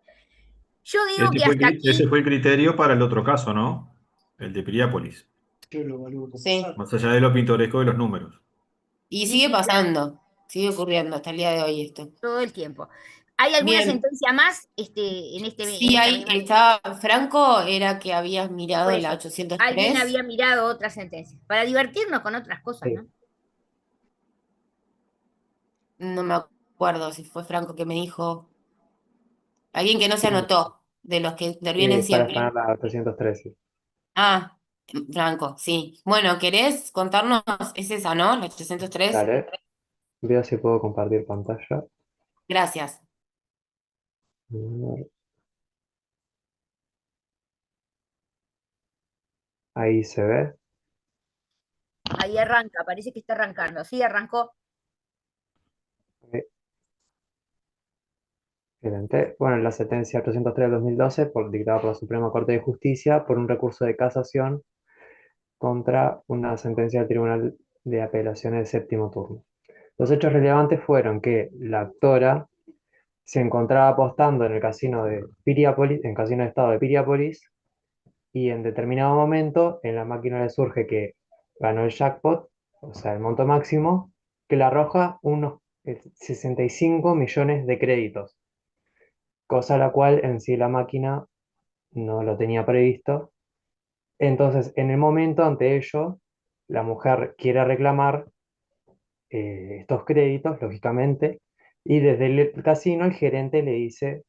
yo digo Ese que fue, hasta ese aquí... fue el criterio para el otro caso, ¿no? El de Piriápolis, Sí. más allá de lo pintoresco de los números. Y Sí, sigue sí, claro, pasando, sigue ocurriendo hasta el día de hoy esto. todo el tiempo. ¿Hay alguna Bien, sentencia más en sí, esta ahí misma línea? estaba Franco, era que habías Por mirado la eso, alguien 803. había mirado otra sentencia, para divertirnos con otras cosas, Sí. ¿no? No me acuerdo si fue Franco que me dijo. Alguien que no se Sí, anotó, de los que sí, intervienen para siempre. exponer la 813. Ah, Franco, sí. Bueno, ¿querés contarnos? Es esa, ¿no? La 803. Dale, veo si puedo compartir pantalla. Gracias. A ver, ahí se ve. Ahí arranca, parece que está arrancando. Sí, arrancó. Eh, Excelente. Bueno, la sentencia 803 del 2012, dictada por la Suprema Corte de Justicia, por un recurso de casación contra una sentencia del Tribunal de Apelaciones de séptimo turno. Los hechos relevantes fueron que la actora se encontraba apostando en el casino de Piriápolis, en el casino de estado de Piriápolis, y en determinado momento en la máquina le surge que ganó el jackpot, o sea, el monto máximo, que le arroja unos 65 millones de créditos, cosa la cual en sí la máquina no lo tenía previsto. Entonces, en el momento ante ello, la mujer quiere reclamar estos créditos, lógicamente, y desde el casino el gerente le dice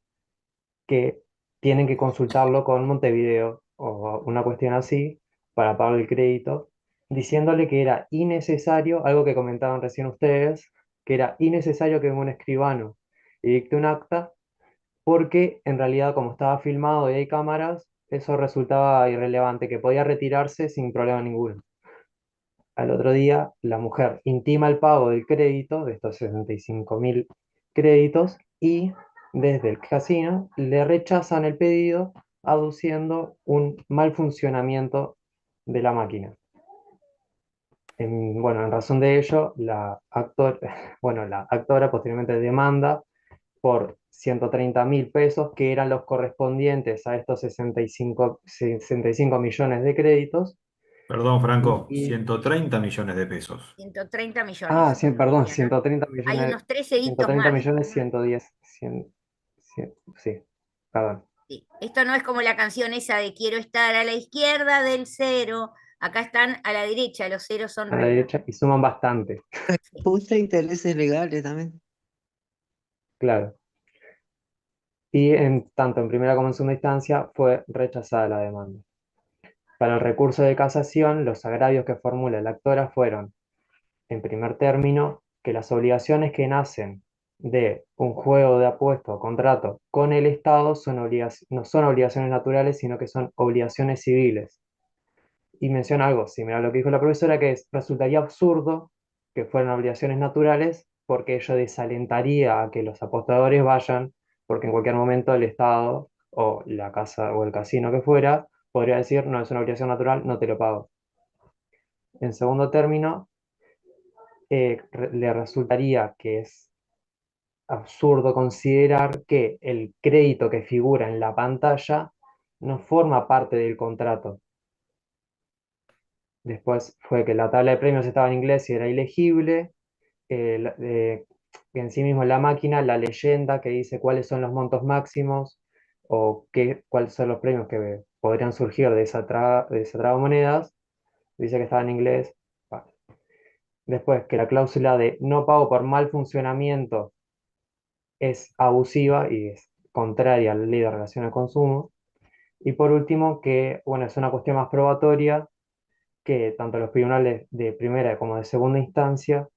que tienen que consultarlo con Montevideo o una cuestión así para pagar el crédito, diciéndole que era innecesario, algo que comentaban recién ustedes, que era innecesario que venga un escribano y dicte un acta, porque en realidad como estaba filmado y hay cámaras, eso resultaba irrelevante, que podía retirarse sin problema ninguno. Al otro día, la mujer intima el pago del crédito, de estos 65.000 créditos, y desde el casino le rechazan el pedido aduciendo un mal funcionamiento de la máquina. Bueno, en razón de ello, bueno, la actora posteriormente demanda por 130.000 pesos, que eran los correspondientes a estos 65 millones de créditos. Perdón, Franco, Y, 130 millones de pesos. 130 millones, perdón, sería, ¿no? 130 Hay millones, unos 13 dígitos 130 más. millones 110, 100, sí, perdón. Sí. Esto no es como la canción esa de quiero estar a la izquierda del cero. Acá están a la derecha, los ceros son A la derecha y suman bastante, Justa intereses legales también. claro. Y tanto en primera como en segunda instancia fue rechazada la demanda. Para el recurso de casación, los agravios que formula la actora fueron, en primer término, que las obligaciones que nacen de un juego de apuesta o contrato con el Estado no son obligaciones naturales, sino que son obligaciones civiles. Y menciona algo similar a lo que dijo la profesora, que resultaría absurdo que fueran obligaciones naturales porque ello desalentaría a que los apostadores vayan, porque en cualquier momento el Estado o la casa o el casino que fuera podría decir, no es una obligación natural, no te lo pago. En segundo término, le resultaría que es absurdo considerar que el crédito que figura en la pantalla no forma parte del contrato. Después fue que la tabla de premios estaba en inglés y era ilegible. En sí mismo en la máquina, la leyenda que dice cuáles son los montos máximos o cuáles son los premios que podrían surgir de esa tragamonedas, dice que estaba en inglés. Vale. Después que la cláusula de no pago por mal funcionamiento es abusiva y es contraria a la ley de relación al consumo. Y por último, que bueno, es una cuestión más probatoria que tanto los tribunales de primera como de segunda instancia,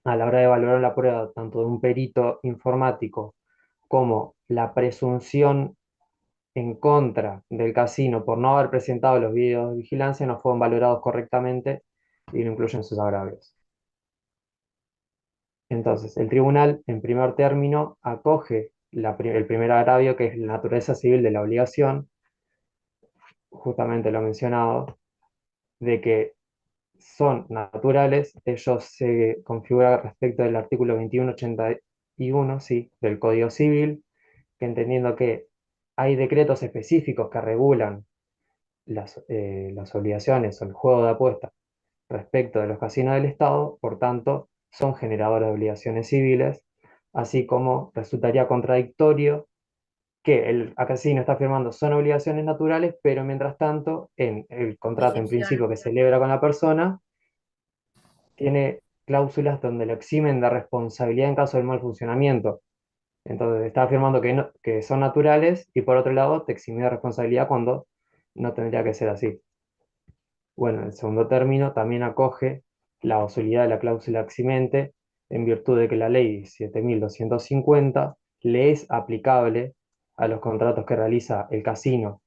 a la hora de valorar la prueba tanto de un perito informático como la presunción en contra del casino por no haber presentado los videos de vigilancia, no fueron valorados correctamente y no incluyen sus agravios. Entonces, el tribunal, en primer término, acoge el primer agravio, que es la naturaleza civil de la obligación, justamente lo mencionado, de que son naturales, ellos se configura respecto del artículo 2181, sí, del Código Civil, que entendiendo que hay decretos específicos que regulan las obligaciones o el juego de apuestas respecto de los casinos del Estado, por tanto, son generadores de obligaciones civiles, así como resultaría contradictorio que el casino está firmando son obligaciones naturales, pero mientras tanto, en el contrato en principio que celebra con la persona, tiene cláusulas donde lo eximen de responsabilidad en caso del mal funcionamiento. Entonces está afirmando que son naturales y por otro lado te exime de responsabilidad cuando no tendría que ser así. Bueno, en segundo término también acoge la utilidad de la cláusula eximente en virtud de que la ley 7.250 le es aplicable a los contratos que realiza el casino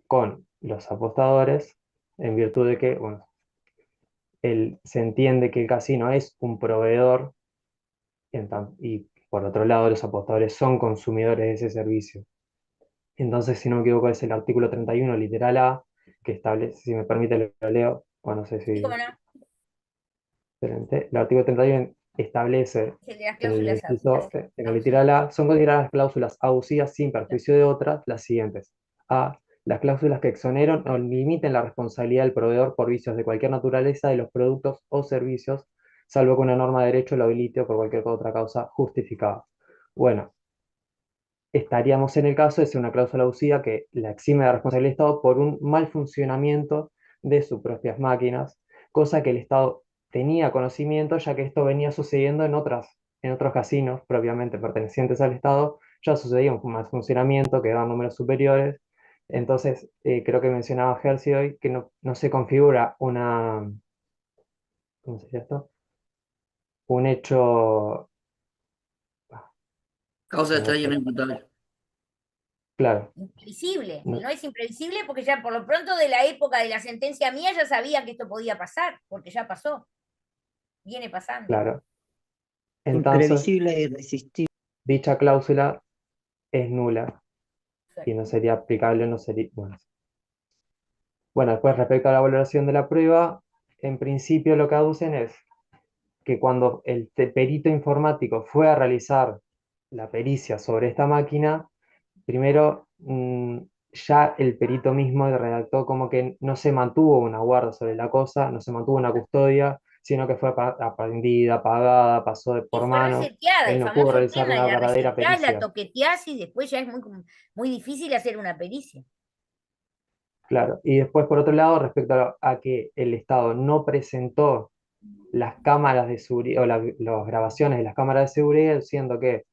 con los apostadores en virtud de que, bueno, se entiende que el casino es un proveedor y por otro lado los apostadores son consumidores de ese servicio. Entonces, si no me equivoco, es el artículo 31, literal A, que establece, si me permite lo leo, o no sé si... Sí, cómo no. Excelente. El artículo establece Es el de las en el cláusulas inciso, abusivas. en el literal A, son consideradas cláusulas abusivas sin perjuicio de otras las siguientes. A. Las cláusulas que exoneran o limiten la responsabilidad del proveedor por vicios de cualquier naturaleza de los productos o servicios, salvo que una norma de derecho lo habilite o por cualquier otra causa justificada. Bueno, estaríamos en el caso de ser una cláusula abusiva que la exime de la responsabilidad del Estado por un mal funcionamiento de sus propias máquinas, cosa que el Estado tenía conocimiento, ya que esto venía sucediendo en otros casinos propiamente pertenecientes al Estado, ya sucedía un mal funcionamiento, que daban números superiores. Entonces, creo que mencionaba Herzi hoy que no se configura ¿cómo se llama esto? Un hecho, Causa no, extraña no imputable. claro, Imprevisible, no, no es imprevisible porque ya por lo pronto de la época de la sentencia mía ya sabía que esto podía pasar, porque ya pasó, viene pasando. claro. Entonces, Imprevisible e irresistible. dicha cláusula es nula y no Exacto. sería aplicable, no sería, bueno, después respecto a la valoración de la prueba, en principio lo que aducen es que cuando el perito informático fue a realizar la pericia sobre esta máquina, primero ya el perito mismo redactó como que no se mantuvo una guarda sobre la cosa, no se mantuvo una custodia, sino que fue aprendida, pagada, pasó Y por fue mano. reseteada, el Él no pudo famoso realizar tema de una la verdadera reseteás, la pericia. toqueteás y después ya es muy difícil hacer una pericia. Claro. Y después, por otro lado, respecto a que el Estado no presentó las cámaras de seguridad o las grabaciones de las cámaras de seguridad, siendo que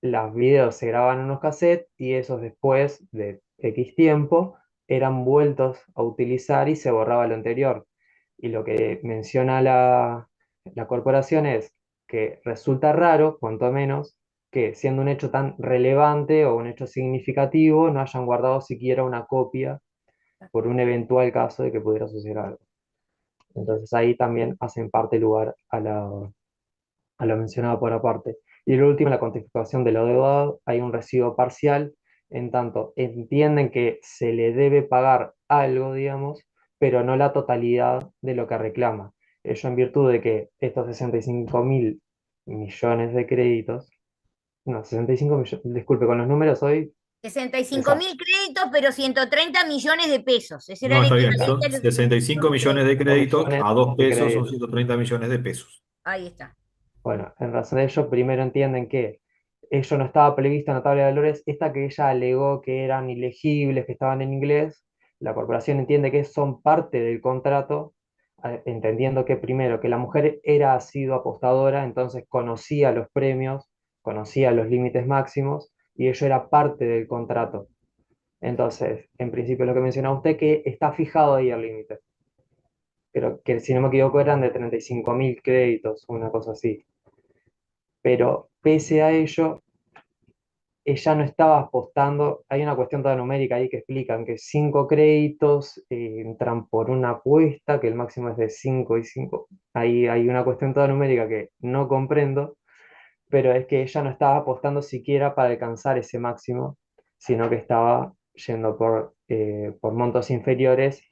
los videos se grababan en unos cassettes y esos después de X tiempo eran vueltos a utilizar y se borraba lo anterior. Y lo que menciona la corporación es que resulta raro, cuanto menos, que siendo un hecho tan relevante o un hecho significativo, no hayan guardado siquiera una copia por un eventual caso de que pudiera suceder algo. Entonces ahí también hacen parte lugar a lo mencionado por aparte. Y lo último, la cuantificación de lo deudado, hay un residuo parcial, en tanto entienden que se le debe pagar algo, digamos, pero no la totalidad de lo que reclama. Ello en virtud de que estos 65.000 millones de créditos, no, 65 millones, disculpe, con los números hoy, 65.000 créditos, pero 130 millones de pesos. Ese era No, el está bien, equivalente a son los 65 millones de 65 créditos, millones a 2 de pesos son créditos. 130 millones de pesos. Ahí está. Bueno, en razón de ello, primero entienden que ello no estaba previsto en la tabla de valores, esta que ella alegó que eran ilegibles, que estaban en inglés, la corporación entiende que son parte del contrato, entendiendo que primero que la mujer era asidua apostadora, entonces conocía los premios, conocía los límites máximos, y ello era parte del contrato. Entonces, en principio lo que mencionaba usted, que está fijado ahí el límite. Pero que si no me equivoco eran de 35.000 créditos, una cosa así. Pero pese a ello, ella no estaba apostando, hay una cuestión toda numérica ahí que explican que 5 créditos entran por una apuesta, que el máximo es de 5 y 5. Ahí hay una cuestión toda numérica que no comprendo, pero es que ella no estaba apostando siquiera para alcanzar ese máximo, sino que estaba yendo por montos inferiores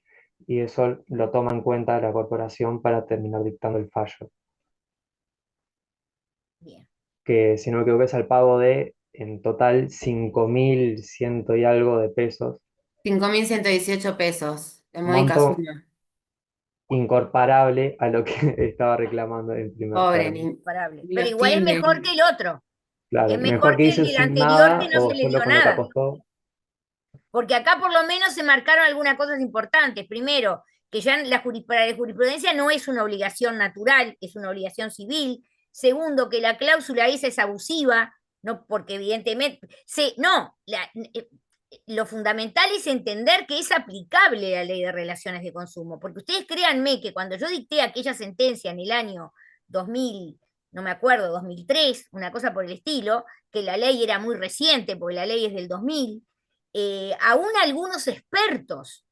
y eso lo toma en cuenta la corporación para terminar dictando el fallo. Bien. Que si no me equivoco es al pago de en total 5.100 y algo de pesos, 5.118 pesos, de módica monto suma. incomparable a lo que estaba reclamando en primer Pobre, término. Imparable. ni Pero los igual es tildes. mejor que el otro. Claro, Es mejor mejor que que el irse del sin anterior que nada no se o le solo dio con lo que nada. apostó. Porque acá por lo menos se marcaron algunas cosas importantes. Primero, que ya para la jurisprudencia no es una obligación natural, es una obligación civil. Segundo, que la cláusula esa es abusiva, no porque evidentemente, lo fundamental es entender que es aplicable la ley de relaciones de consumo, porque ustedes créanme que cuando yo dicté aquella sentencia en el año 2000, no me acuerdo, 2003, una cosa por el estilo, que la ley era muy reciente, porque la ley es del 2000, aún algunos expertos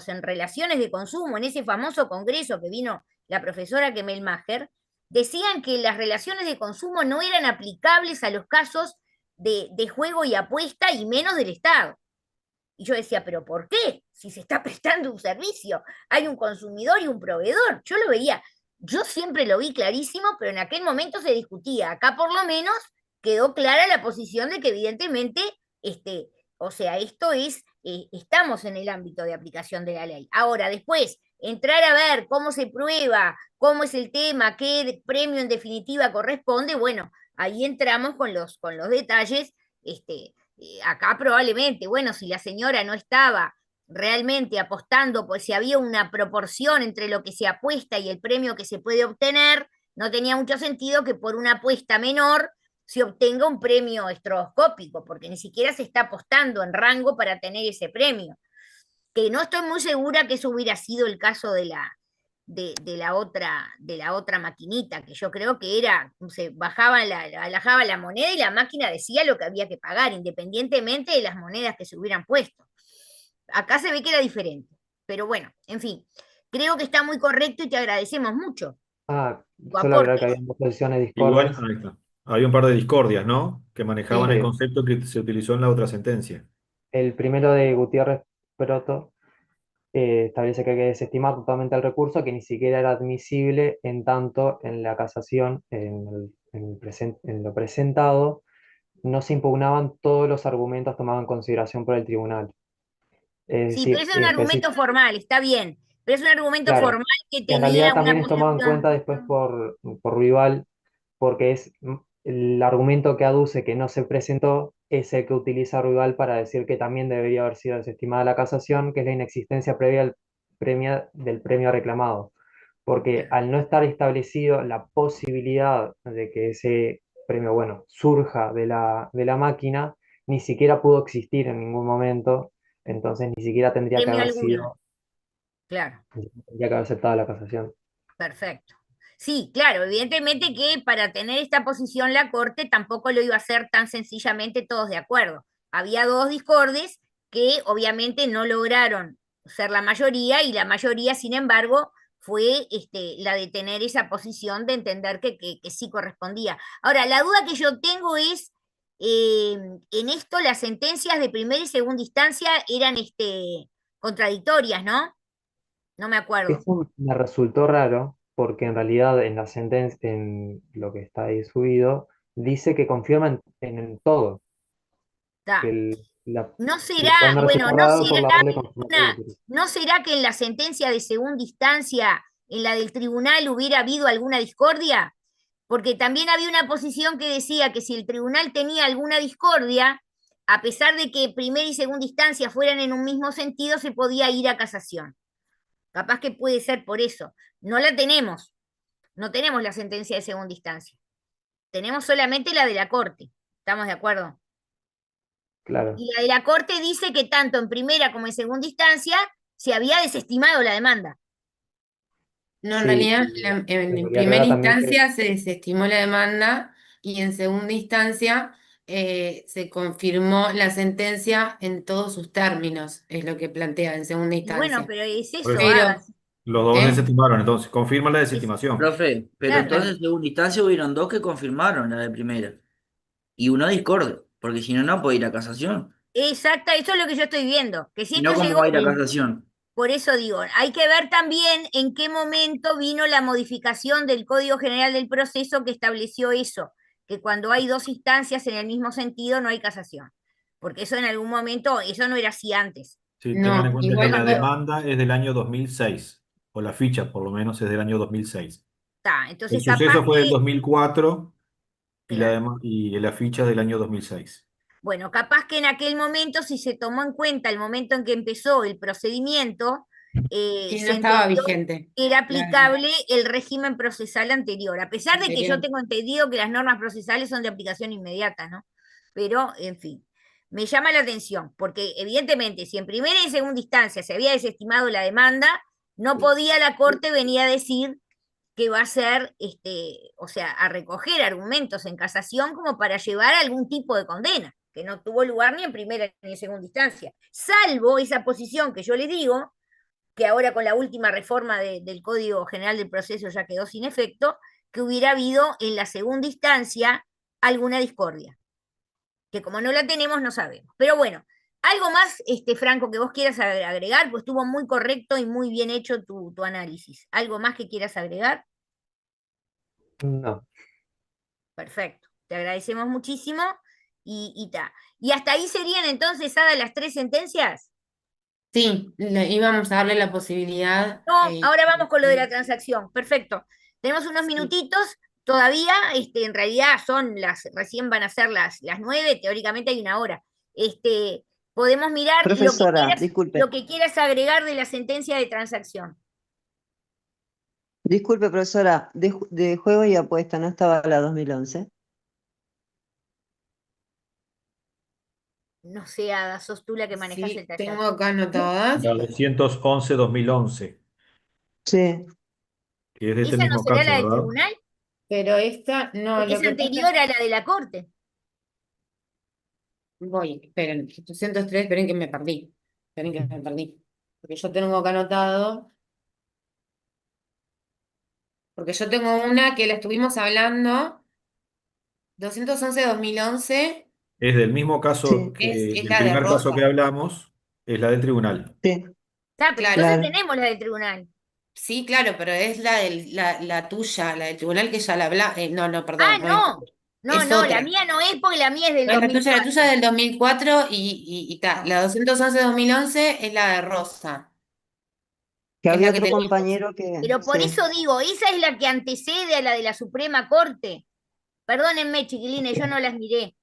en relaciones de consumo, en ese famoso congreso que vino la profesora Kemelmacher, decían que las relaciones de consumo no eran aplicables a los casos de juego y apuesta y menos del Estado. Y yo decía, ¿pero por qué? Si se está prestando un servicio, hay un consumidor y un proveedor. Yo lo veía, Yo siempre lo vi clarísimo, pero en aquel momento se discutía. Acá por lo menos quedó clara la posición de que evidentemente, o sea, esto es, estamos en el ámbito de aplicación de la ley. Ahora, después, entrar a ver cómo se prueba, cómo es el tema, qué premio en definitiva corresponde, bueno, ahí entramos con los detalles. Acá probablemente, bueno, si la señora no estaba realmente apostando, pues si había una proporción entre lo que se apuesta y el premio que se puede obtener, no tenía mucho sentido que por una apuesta menor se obtenga un premio estroboscópico, porque ni siquiera se está apostando en rango para tener ese premio. Que no estoy muy segura que eso hubiera sido el caso de la otra maquinita, que yo creo que era, se bajaba la moneda y la máquina decía lo que había que pagar, independientemente de las monedas que se hubieran puesto. Acá se ve que era diferente, pero bueno, en fin, creo que está muy correcto y te agradecemos mucho tu Solo agregar que aporte. había dos posiciones Igual, discordes. ahí está. Había un par de discordias, ¿no? Que manejaban el Sí. concepto que se utilizó en la otra sentencia. El primero de Gutiérrez Proto establece que hay que desestimar totalmente el recurso, que ni siquiera era admisible en tanto en la casación, en lo presentado, no se impugnaban todos los argumentos tomados en consideración por el tribunal. Es Sí, pero decir, ese es un argumento formal, está bien, pero es un argumento claro, formal que que en realidad tenía una también es tomado en posición. cuenta después por Rival, porque es el argumento que aduce que no se presentó es el que utiliza Rival para decir que también debería haber sido desestimada la casación, que es la inexistencia previa del premio reclamado. Porque al no estar establecido la posibilidad de que ese premio, bueno, surja de la máquina, ni siquiera pudo existir en ningún momento, entonces ni siquiera tendría que Premio haber alguno, sido, claro. tendría que haber aceptado la casación. Perfecto. Sí, claro, evidentemente que para tener esta posición la Corte tampoco lo iba a hacer tan sencillamente todos de acuerdo. Había dos discordes que obviamente no lograron ser la mayoría y la mayoría, sin embargo, fue la de tener esa posición de entender que sí correspondía. Ahora, la duda que yo tengo es, en esto las sentencias de primera y segunda instancia eran contradictorias, ¿no? No me acuerdo. Eso me resultó raro porque en realidad en la sentencia, en lo que está ahí subido, dice que confirma en todo. Está. ¿No Lo será, cual me bueno, resulta no raro por será la doble confirmación que utiliza. no será que en la sentencia de segunda instancia, en la del tribunal, hubiera habido alguna discordia? Porque también había una posición que decía que si el tribunal tenía alguna discordia, a pesar de que primera y segunda instancia fueran en un mismo sentido, se podía ir a casación. Capaz que puede ser por eso. No la tenemos, no tenemos la sentencia de segunda instancia. Tenemos solamente la de la Corte. ¿Estamos de acuerdo? Claro. Y la de la Corte dice que tanto en primera como en segunda instancia se había desestimado la demanda. No, en Sí, realidad, y en quería primera aclarar también que instancia se desestimó la demanda y en segunda instancia se confirmó la sentencia en todos sus términos, es lo que plantea en segunda Y bueno, instancia. pero es Por eso, eso, Pero, los dos ¿eh? desestimaron, entonces, confirma la desestimación. Profe, pero claro, entonces en segunda instancia hubieron dos que confirmaron la de primera y uno discorde, porque si no, no puede ir a casación. exacta, eso es lo que yo estoy viendo, que si Si no, esto ¿cómo llegó, va a ir a casación? por eso digo, hay que ver también en qué momento vino la modificación del Código General del Proceso que estableció eso, que cuando hay dos instancias en el mismo sentido no hay casación, porque eso en algún momento, eso no era así antes. Sí, tengan en No, cuenta que igual la Cuando demanda es del año 2006, o la ficha por lo menos es del año 2006. está, El entonces capaz suceso fue del que, 2004 y claro. y la ficha es del año 2006. Bueno, capaz que en aquel momento, si se tomó en cuenta el momento en que empezó el procedimiento, y no se estaba entendió vigente que era la aplicable el régimen procesal anterior, a pesar de que yo anterior. tengo entendido que las normas procesales son de aplicación inmediata, ¿no? Pero, en fin, me llama la atención, porque evidentemente, si en primera y segunda instancia se había desestimado la demanda, no podía la Corte venir a decir que va a ser, o sea, a recoger argumentos en casación como para llevar algún tipo de condena, que no tuvo lugar ni en primera ni en segunda instancia, salvo esa posición que yo les digo, que ahora con la última reforma del Código General del Proceso ya quedó sin efecto, que hubiera habido en la segunda instancia alguna discordia, que como no la tenemos no sabemos. Pero bueno, algo más, Franco, que vos quieras agregar, pues estuvo muy correcto y muy bien hecho tu análisis. ¿Algo más que quieras agregar? No. Perfecto, te agradecemos muchísimo y ta. ¿Y hasta ahí serían entonces dadas las 3 sentencias? Sí, íbamos a darle la posibilidad. No, ahora vamos con lo de la transacción. Perfecto. Tenemos unos Sí. minutitos todavía, en realidad recién van a ser las 9, teóricamente hay una hora. Podemos mirar Profesora, disculpe. lo que quieras agregar de la sentencia de transacción. Disculpe, profesora, de juego y apuesta, ¿no estaba la 2011? No sé, Ada, sos tú la que manejás Sí, el taller. tengo acá anotadas. La 211-2011, Sí. que es de este ¿Esa no mismo será caso, la del ¿verdad? tribunal? Pero esta, no, Porque lo es que pasa anterior a la de la corte. voy, esperen, 803, esperen que me perdí. Esperen que me perdí. Porque yo tengo acá anotado. Porque yo tengo una que la estuvimos hablando, 211-2011, Es del mismo caso Sí, que, es del la de primer caso Rosa. que hablamos, es la del tribunal. sí, Pero Claro. entonces claro. tenemos la del tribunal. Sí, claro, pero es la tuya, la del tribunal que ya la habla. No, perdón, Ah, no es. no. No, Es no, la otra. mía no es porque la mía es del No, la tuya 2004. es del 2004 y ta. No. La 211-2011 es la de Rosa, Que que es había la que otro tenemos. compañero que, Pero por sí. eso digo, esa es la que antecede a la de la Suprema Corte. Perdónenme, chiquilines, yo no las miré.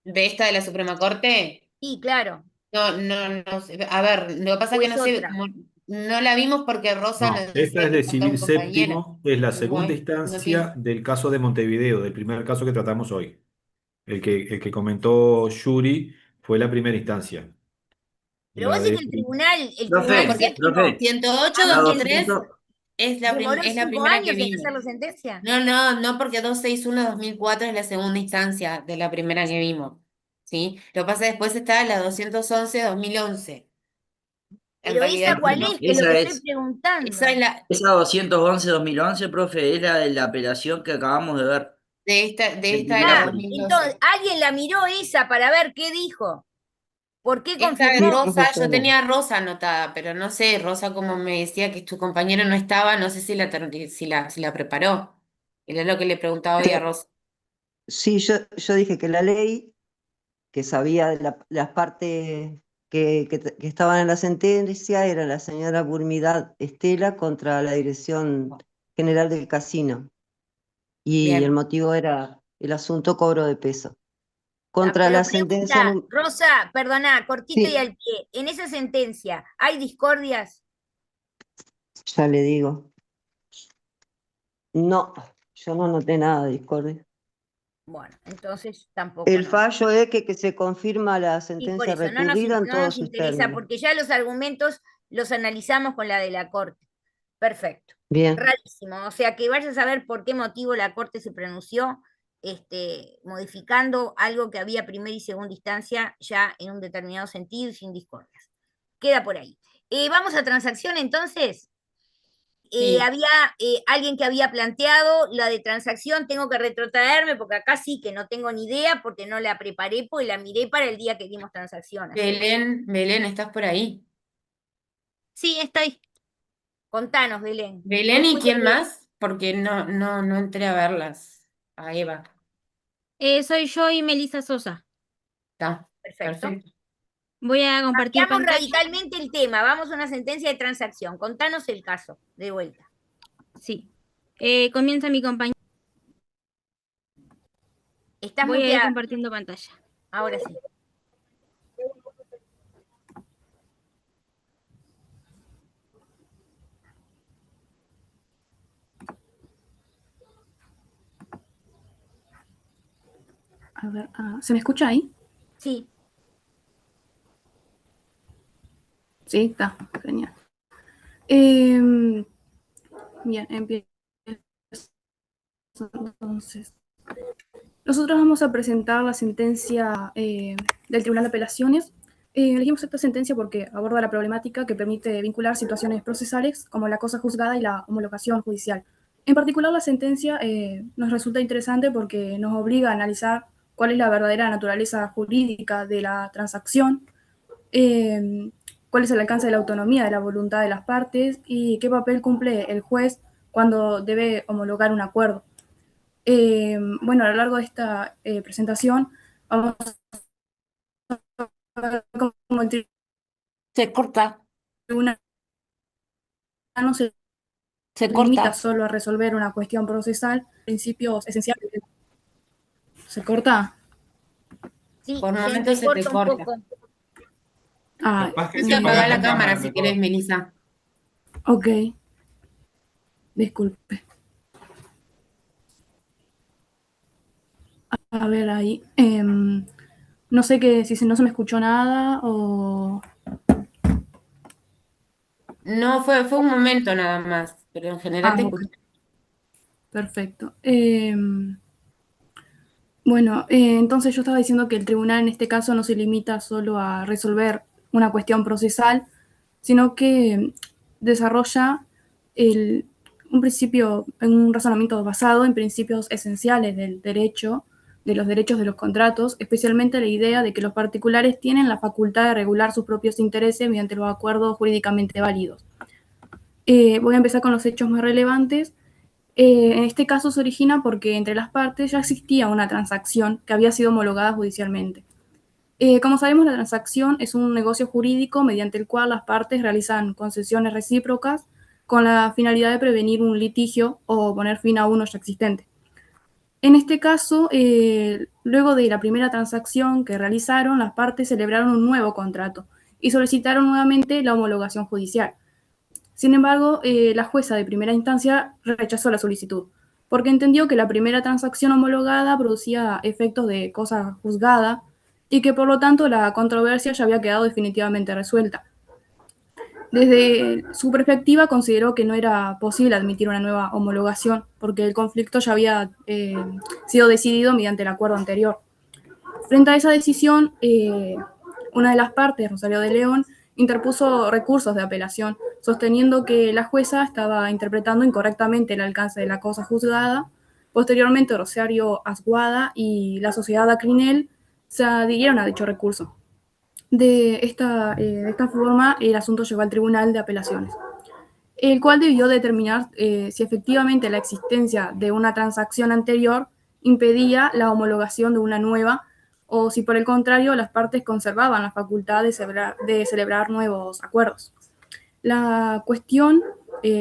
¿De esta de la Suprema Corte? Sí, claro. No sé. A ver, lo que pasa O es que es no sé, otra. como no la vimos porque Rosa No, nos esta decía es que de faltaba civil un compañero. séptimo, es la segunda Bueno, no tiene. instancia del caso de Montevideo, del primer caso que tratamos hoy. El que comentó Yuri fue la primera instancia. Pero vos La decís de, que el No, tribunal Profe, porque séptimo, profe, la 108-2003 200, demoró es la 5 primera que años en vimos. hacer la sentencia. No, porque 261-2004 es la segunda instancia de la primera que vimos. ¿Sí? Lo que pasa es que después está la 211-2011. En Pero realidad, esa cuál es, que es lo que estoy esa es preguntando. esa 211-2011, profe, es la de la apelación que acabamos de ver. de Del esta de primer la Ah, juicio. entonces, 2012. alguien la miró esa para ver qué dijo. ¿Por qué Esta de Sí, confirmó? Rosa, yo profesora. tenía a Rosa anotada, pero no sé, Rosa como me decía que tu compañero no estaba, no sé si la preparó. Era lo que le preguntaba hoy a Te- Rosa. sí, yo dije que la ley, que sabía de las partes que estaban en la sentencia, era la señora Burmidad Estela contra la Dirección General del Casino. Y el Bien. motivo era el asunto cobro de peso. Ah, Contra pero la sentencia, pregunta, Rosa, perdona, cortito y sí, al pie. En esa sentencia, ¿hay discordias? ya le digo. No, yo no noté nada de discordia. Bueno, entonces tampoco El no. fallo es que se confirma la Y por sentencia eso recurrida en no todos nos sus interesa, términos. porque ya los argumentos los analizamos con la de la Corte. Perfecto. Bien, Rarísimo. O sea, que vayas a saber por qué motivo la Corte se pronunció, modificando algo que había primera y segunda instancia ya en un determinado sentido y sin discordias. Queda por ahí. Vamos a transacción entonces. Sí. Había alguien que había planteado la de transacción, tengo que retrotraerme porque acá sí que no tengo ni idea porque no la preparé, porque la miré para el día que dimos transacción. Así que Belén, ¿estás por ahí? Sí, estoy. contanos, Belén. Belén ¿Cómo y fue lo quién que- más, porque no entré a verlas. A Eva. Soy yo y Melissa Sosa. Está, Perfecto. perfecto. Voy a compartir Cambiamos pantalla. radicalmente el tema, vamos a una sentencia de transacción. Contanos el caso, de vuelta. Sí. Comienza mi compañero. Estás Voy a ir muteada. compartiendo pantalla. Ahora sí. A ver, ¿se me escucha ahí? Sí. Sí, está, genial. Bien, empiezo entonces. Nosotros vamos a presentar la sentencia del Tribunal de Apelaciones. Elegimos esta sentencia porque aborda la problemática que permite vincular situaciones procesales como la cosa juzgada y la homologación judicial. En particular, la sentencia nos resulta interesante porque nos obliga a analizar cuál es la verdadera naturaleza jurídica de la transacción, cuál es el alcance de la autonomía de la voluntad de las partes y qué papel cumple el juez cuando debe homologar un acuerdo. Bueno, a lo largo de esta presentación vamos a ver cómo el Se corta. tribunal no se limita corta. solo a resolver una cuestión procesal, principios esenciales. ¿Se corta? Sí, Por se momentos se te entrecorta un corta. poco. Ah, Capaz que Hay hay que que apagar apagar la la cámara cámara si mejor. querés, Melissa. ok. Disculpe. A ver ahí. No sé si no se me escuchó nada o... No, fue un momento nada más, pero en general te ok. escuché. Perfecto. Bueno, entonces yo estaba diciendo que el tribunal en este caso no se limita solo a resolver una cuestión procesal, sino que desarrolla un principio, un razonamiento basado en principios esenciales del derecho, de los derechos de los contratos, especialmente la idea de que los particulares tienen la facultad de regular sus propios intereses mediante los acuerdos jurídicamente válidos. Voy a empezar con los hechos más relevantes. En este caso se origina porque entre las partes ya existía una transacción que había sido homologada judicialmente. Como sabemos, la transacción es un negocio jurídico mediante el cual las partes realizan concesiones recíprocas con la finalidad de prevenir un litigio o poner fin a uno ya existente. En este caso, luego de la primera transacción que realizaron, las partes celebraron un nuevo contrato y solicitaron nuevamente la homologación judicial. Sin embargo, la jueza de primera instancia rechazó la solicitud, porque entendió que la primera transacción homologada producía efectos de cosa juzgada y que por lo tanto la controversia ya había quedado definitivamente resuelta. Desde su perspectiva consideró que no era posible admitir una nueva homologación, porque el conflicto ya había sido decidido mediante el acuerdo anterior. Frente a esa decisión, una de las partes, Rosario de León, interpuso recursos de apelación, sosteniendo que la jueza estaba interpretando incorrectamente el alcance de la cosa juzgada. Posteriormente, Rosario Asguada y la sociedad Acrinel se adhirieron a dicho recurso. De esta forma, el asunto llegó al Tribunal de Apelaciones, el cual debió determinar si efectivamente la existencia de una transacción anterior impedía la homologación de una nueva, o si por el contrario las partes conservaban la facultad de celebrar nuevos acuerdos. La cuestión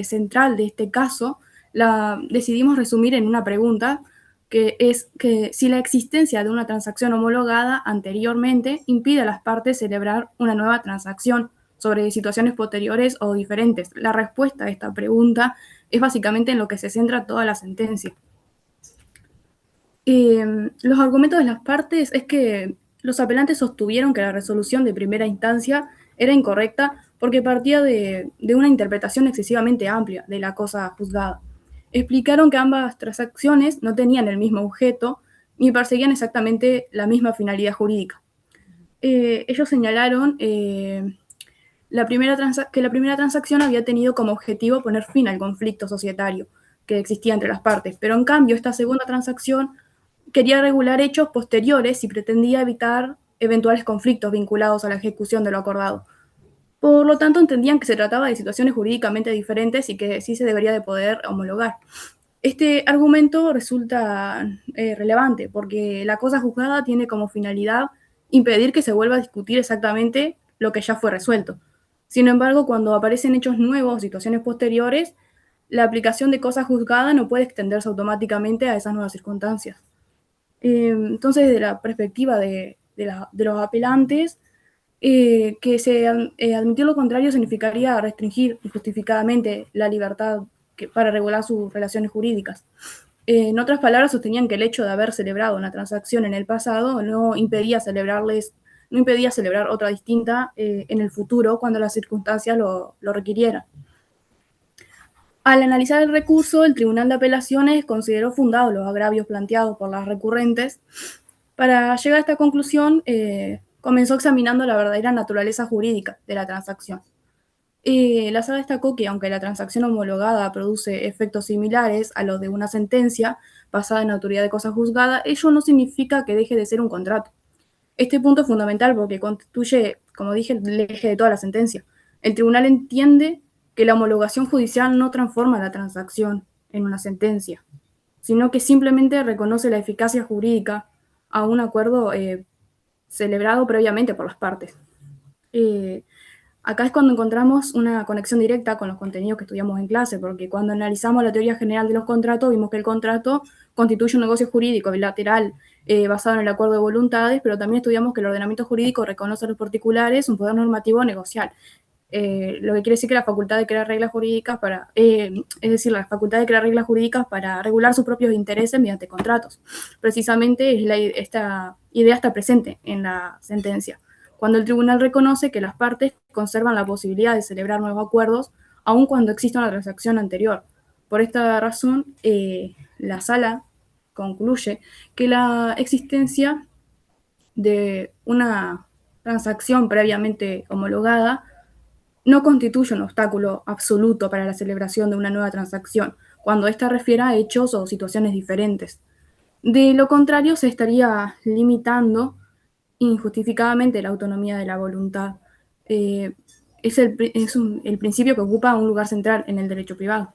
central de este caso la decidimos resumir en una pregunta, que es que si la existencia de una transacción homologada anteriormente impide a las partes celebrar una nueva transacción sobre situaciones posteriores o diferentes. La respuesta a esta pregunta es básicamente en lo que se centra toda la sentencia. Los argumentos de las partes es que los apelantes sostuvieron que la resolución de primera instancia era incorrecta porque partía de una interpretación excesivamente amplia de la cosa juzgada. Explicaron que ambas transacciones no tenían el mismo objeto ni perseguían exactamente la misma finalidad jurídica. Ellos señalaron que la primera transacción había tenido como objetivo poner fin al conflicto societario que existía entre las partes, pero en cambio esta segunda transacción quería regular hechos posteriores y pretendía evitar eventuales conflictos vinculados a la ejecución de lo acordado. Por lo tanto, entendían que se trataba de situaciones jurídicamente diferentes y que sí se debería de poder homologar. Este argumento resulta relevante porque la cosa juzgada tiene como finalidad impedir que se vuelva a discutir exactamente lo que ya fue resuelto. Sin embargo, cuando aparecen hechos nuevos, situaciones posteriores, la aplicación de cosa juzgada no puede extenderse automáticamente a esas nuevas circunstancias. Entonces, desde la perspectiva de los apelantes, que admitir lo contrario significaría restringir injustificadamente la libertad para regular sus relaciones jurídicas. En otras palabras, sostenían que el hecho de haber celebrado una transacción en el pasado no impedía celebrar otra distinta en el futuro cuando las circunstancias lo requirieran. Al analizar el recurso, el Tribunal de Apelaciones consideró fundados los agravios planteados por las recurrentes. Para llegar a esta conclusión, comenzó examinando la verdadera naturaleza jurídica de la transacción. La sala destacó que, aunque la transacción homologada produce efectos similares a los de una sentencia basada en autoridad de cosa juzgada, ello no significa que deje de ser un contrato. Este punto es fundamental porque constituye, como dije, el eje de toda la sentencia. El tribunal entiende que la homologación judicial no transforma la transacción en una sentencia, sino que simplemente reconoce la eficacia jurídica a un acuerdo celebrado previamente por las partes. Acá es cuando encontramos una conexión directa con los contenidos que estudiamos en clase, porque cuando analizamos la teoría general de los contratos, vimos que el contrato constituye un negocio jurídico bilateral basado en el acuerdo de voluntades, pero también estudiamos que el ordenamiento jurídico reconoce a los particulares un poder normativo negocial. Lo que quiere decir que la facultad de crear reglas jurídicas la facultad de crear reglas jurídicas para regular sus propios intereses mediante contratos. Precisamente esta idea está presente en la sentencia, cuando el tribunal reconoce que las partes conservan la posibilidad de celebrar nuevos acuerdos, aun cuando exista una transacción anterior. Por esta razón, la sala concluye que la existencia de una transacción previamente homologada no constituye un obstáculo absoluto para la celebración de una nueva transacción, cuando ésta refiere a hechos o situaciones diferentes. De lo contrario, se estaría limitando injustificadamente la autonomía de la voluntad. Es el principio que ocupa un lugar central en el derecho privado.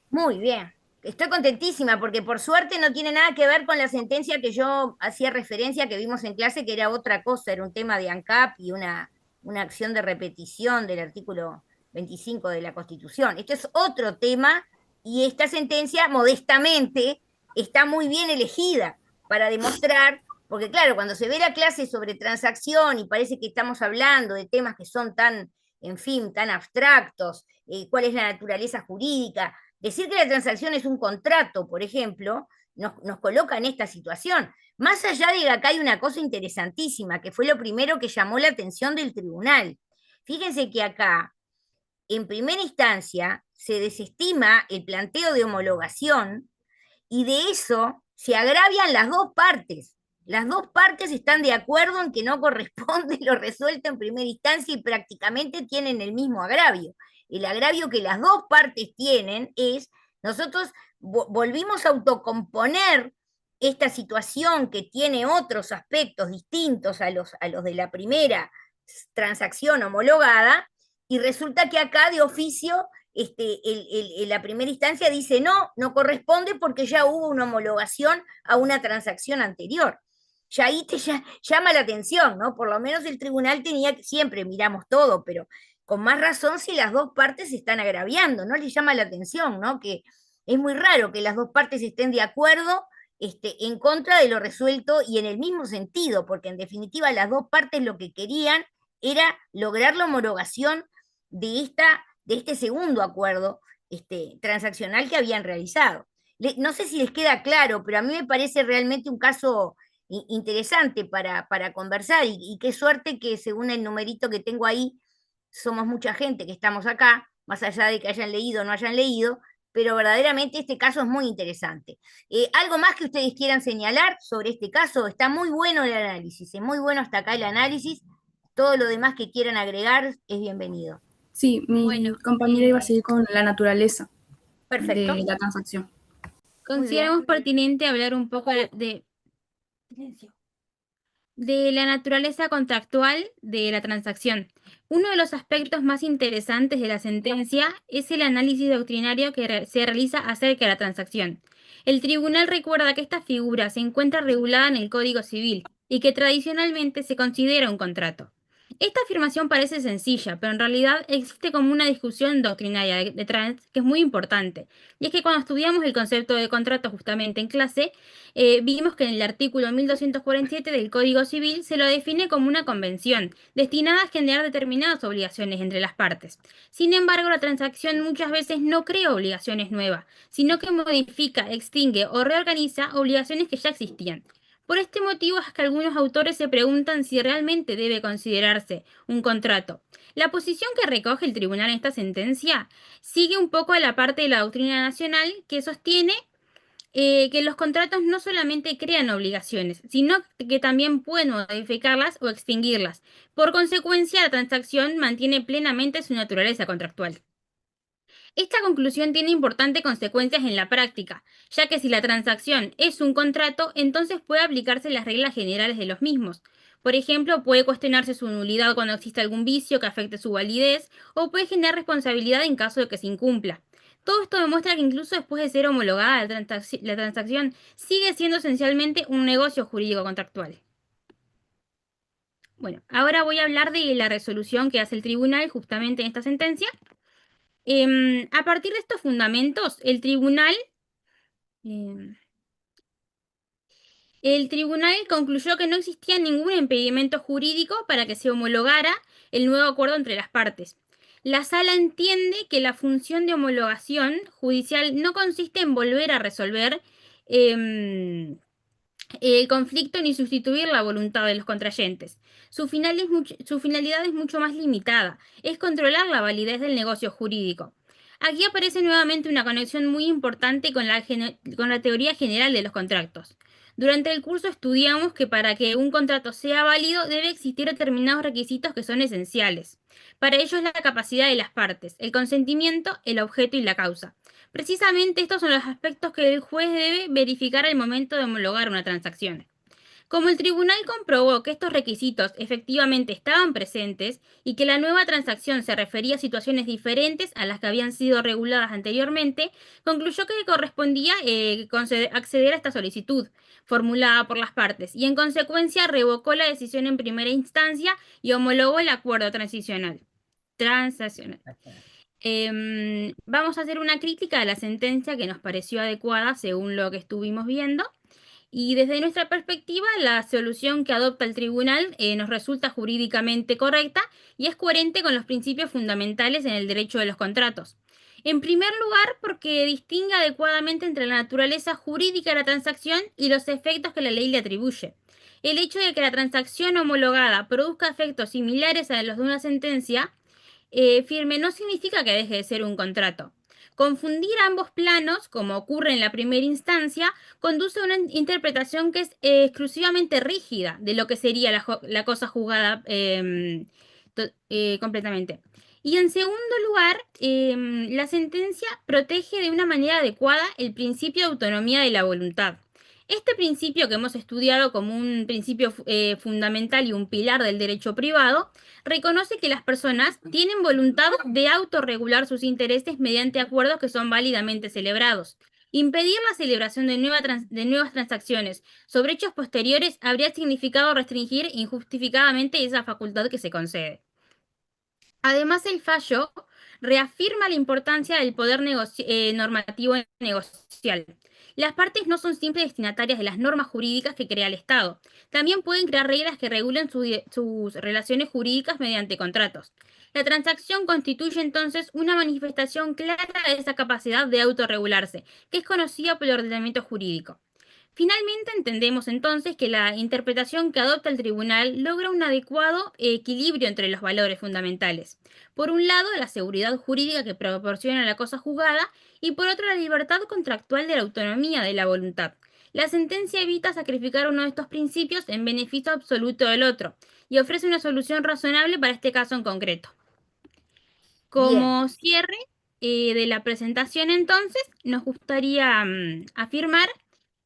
Muy bien. Estoy contentísima porque por suerte no tiene nada que ver con la sentencia que yo hacía referencia, que vimos en clase, que era otra cosa, era un tema de ANCAP y una acción de repetición del artículo 25 de la Constitución. Esto es otro tema y esta sentencia, modestamente, está muy bien elegida para demostrar, porque claro, cuando se ve la clase sobre transacción y parece que estamos hablando de temas que son tan, en fin, tan abstractos, cuál es la naturaleza jurídica, decir que la transacción es un contrato, por ejemplo, nos coloca en esta situación. Más allá de que acá hay una cosa interesantísima, que fue lo primero que llamó la atención del tribunal. Fíjense que acá, en primera instancia, se desestima el planteo de homologación y de eso se agravian las dos partes. Las dos partes están de acuerdo en que no corresponde lo resuelto en primera instancia y prácticamente tienen el mismo agravio. El agravio que las dos partes tienen es, nosotros volvimos a autocomponer esta situación que tiene otros aspectos distintos a los de la primera transacción homologada, y resulta que acá de oficio la primera instancia dice no corresponde porque ya hubo una homologación a una transacción anterior. Ya ahí te llama la atención, ¿no? Por lo menos el tribunal tenía que, siempre miramos todo, pero con más razón si las dos partes se están agraviando, ¿no? Les llama la atención, ¿no? Que es muy raro que las dos partes estén de acuerdo en contra de lo resuelto y en el mismo sentido, porque en definitiva las dos partes lo que querían era lograr la homologación de este segundo acuerdo transaccional que habían realizado. No sé si les queda claro, pero a mí me parece realmente un caso interesante para conversar y qué suerte que según el numerito que tengo ahí, somos mucha gente que estamos acá, más allá de que hayan leído o no hayan leído, pero verdaderamente este caso es muy interesante. ¿Algo más que ustedes quieran señalar sobre este caso? Está muy bueno el análisis, es muy bueno hasta acá el análisis. Todo lo demás que quieran agregar es bienvenido. Sí, mi compañera iba a seguir con la naturaleza de la transacción. Consideramos pertinente hablar un poco de la naturaleza contractual de la transacción. Uno de los aspectos más interesantes de la sentencia es el análisis doctrinario que se realiza acerca de la transacción. El tribunal recuerda que esta figura se encuentra regulada en el Código Civil y que tradicionalmente se considera un contrato. Esta afirmación parece sencilla, pero en realidad existe como una discusión doctrinaria detrás que es muy importante. Y es que cuando estudiamos el concepto de contrato justamente en clase, vimos que en el artículo 1247 del Código Civil se lo define como una convención, destinada a generar determinadas obligaciones entre las partes. Sin embargo, la transacción muchas veces no crea obligaciones nuevas, sino que modifica, extingue o reorganiza obligaciones que ya existían. Por este motivo es que algunos autores se preguntan si realmente debe considerarse un contrato. La posición que recoge el tribunal en esta sentencia sigue un poco a la parte de la doctrina nacional que sostiene que los contratos no solamente crean obligaciones, sino que también pueden modificarlas o extinguirlas. Por consecuencia, la transacción mantiene plenamente su naturaleza contractual. Esta conclusión tiene importantes consecuencias en la práctica, ya que si la transacción es un contrato, entonces puede aplicarse las reglas generales de los mismos. Por ejemplo, puede cuestionarse su nulidad cuando existe algún vicio que afecte su validez, o puede generar responsabilidad en caso de que se incumpla. Todo esto demuestra que incluso después de ser homologada la transacción sigue siendo esencialmente un negocio jurídico contractual. Bueno, ahora voy a hablar de la resolución que hace el tribunal justamente en esta sentencia. A partir de estos fundamentos, el tribunal concluyó que no existía ningún impedimento jurídico para que se homologara el nuevo acuerdo entre las partes. La sala entiende que la función de homologación judicial no consiste en volver a resolver el conflicto ni sustituir la voluntad de los contrayentes. Su finalidad es mucho más limitada, es controlar la validez del negocio jurídico. Aquí aparece nuevamente una conexión muy importante con la teoría general de los contratos. Durante el curso estudiamos que para que un contrato sea válido debe existir determinados requisitos que son esenciales. Para ello es la capacidad de las partes, el consentimiento, el objeto y la causa. Precisamente estos son los aspectos que el juez debe verificar al momento de homologar una transacción. Como el tribunal comprobó que estos requisitos efectivamente estaban presentes y que la nueva transacción se refería a situaciones diferentes a las que habían sido reguladas anteriormente, concluyó que correspondía acceder a esta solicitud formulada por las partes y en consecuencia revocó la decisión en primera instancia y homologó el acuerdo transaccional. Vamos a hacer una crítica a la sentencia que nos pareció adecuada según lo que estuvimos viendo. Y desde nuestra perspectiva, la solución que adopta el tribunal nos resulta jurídicamente correcta y es coherente con los principios fundamentales en el derecho de los contratos. En primer lugar, porque distingue adecuadamente entre la naturaleza jurídica de la transacción y los efectos que la ley le atribuye. El hecho de que la transacción homologada produzca efectos similares a los de una sentencia firme no significa que deje de ser un contrato. Confundir ambos planos, como ocurre en la primera instancia, conduce a una interpretación que es exclusivamente rígida de lo que sería la cosa juzgada completamente. Y en segundo lugar, la sentencia protege de una manera adecuada el principio de autonomía de la voluntad. Este principio que hemos estudiado como un principio fundamental y un pilar del derecho privado, reconoce que las personas tienen voluntad de autorregular sus intereses mediante acuerdos que son válidamente celebrados. Impedir la celebración de nuevas transacciones sobre hechos posteriores habría significado restringir injustificadamente esa facultad que se concede. Además, el fallo reafirma la importancia del poder normativo negocial. Las partes no son simples destinatarias de las normas jurídicas que crea el Estado. También pueden crear reglas que regulen sus relaciones jurídicas mediante contratos. La transacción constituye entonces una manifestación clara de esa capacidad de autorregularse, que es conocida por el ordenamiento jurídico. Finalmente, entendemos entonces que la interpretación que adopta el tribunal logra un adecuado equilibrio entre los valores fundamentales. Por un lado, la seguridad jurídica que proporciona la cosa juzgada y por otro, la libertad contractual de la autonomía de la voluntad. La sentencia evita sacrificar uno de estos principios en beneficio absoluto del otro y ofrece una solución razonable para este caso en concreto. Como cierre de la presentación, entonces, nos gustaría afirmar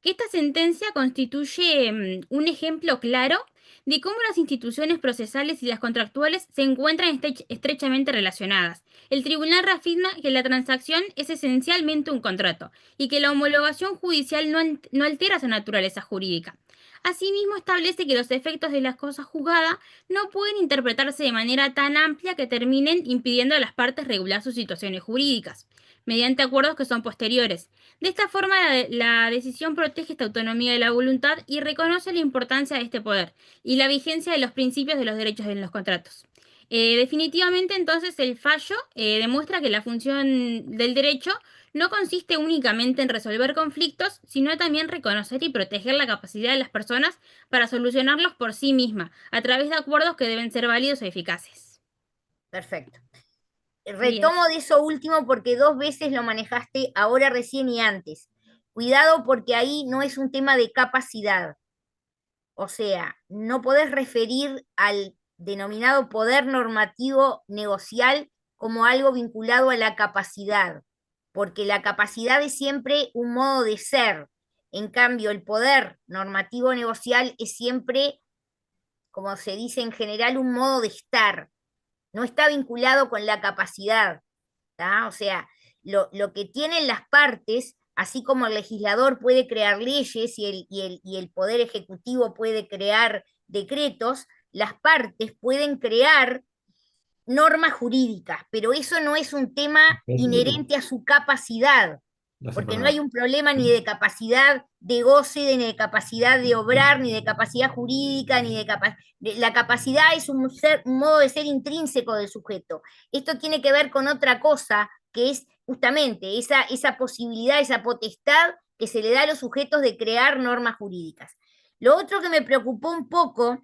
que esta sentencia constituye un ejemplo claro de cómo las instituciones procesales y las contractuales se encuentran estrechamente relacionadas. El tribunal reafirma que la transacción es esencialmente un contrato y que la homologación judicial no altera su naturaleza jurídica. Asimismo, establece que los efectos de las cosas juzgadas no pueden interpretarse de manera tan amplia que terminen impidiendo a las partes regular sus situaciones jurídicas, mediante acuerdos que son posteriores. De esta forma, la decisión protege esta autonomía de la voluntad y reconoce la importancia de este poder y la vigencia de los principios de los derechos en los contratos. Definitivamente, entonces, el fallo demuestra que la función del derecho no consiste únicamente en resolver conflictos, sino también reconocer y proteger la capacidad de las personas para solucionarlos por sí misma, a través de acuerdos que deben ser válidos y eficaces. Perfecto. Retomo de eso último porque 2 veces lo manejaste ahora recién y antes. Cuidado porque ahí no es un tema de capacidad. O sea, no podés referir al denominado poder normativo negocial como algo vinculado a la capacidad, porque la capacidad es siempre un modo de ser. En cambio, el poder normativo negocial es siempre, como se dice en general, un modo de estar. No está vinculado con la capacidad, ¿tá? O sea, lo que tienen las partes, así como el legislador puede crear leyes y el Poder Ejecutivo puede crear decretos, las partes pueden crear normas jurídicas, pero eso no es un tema inherente a su capacidad, porque no hay un problema ni de capacidad de goce, ni de capacidad de obrar, ni de capacidad jurídica, ni de capacidad. La capacidad es un modo de ser intrínseco del sujeto. Esto tiene que ver con otra cosa, que es justamente esa posibilidad, esa potestad que se le da a los sujetos de crear normas jurídicas. Lo otro que me preocupó un poco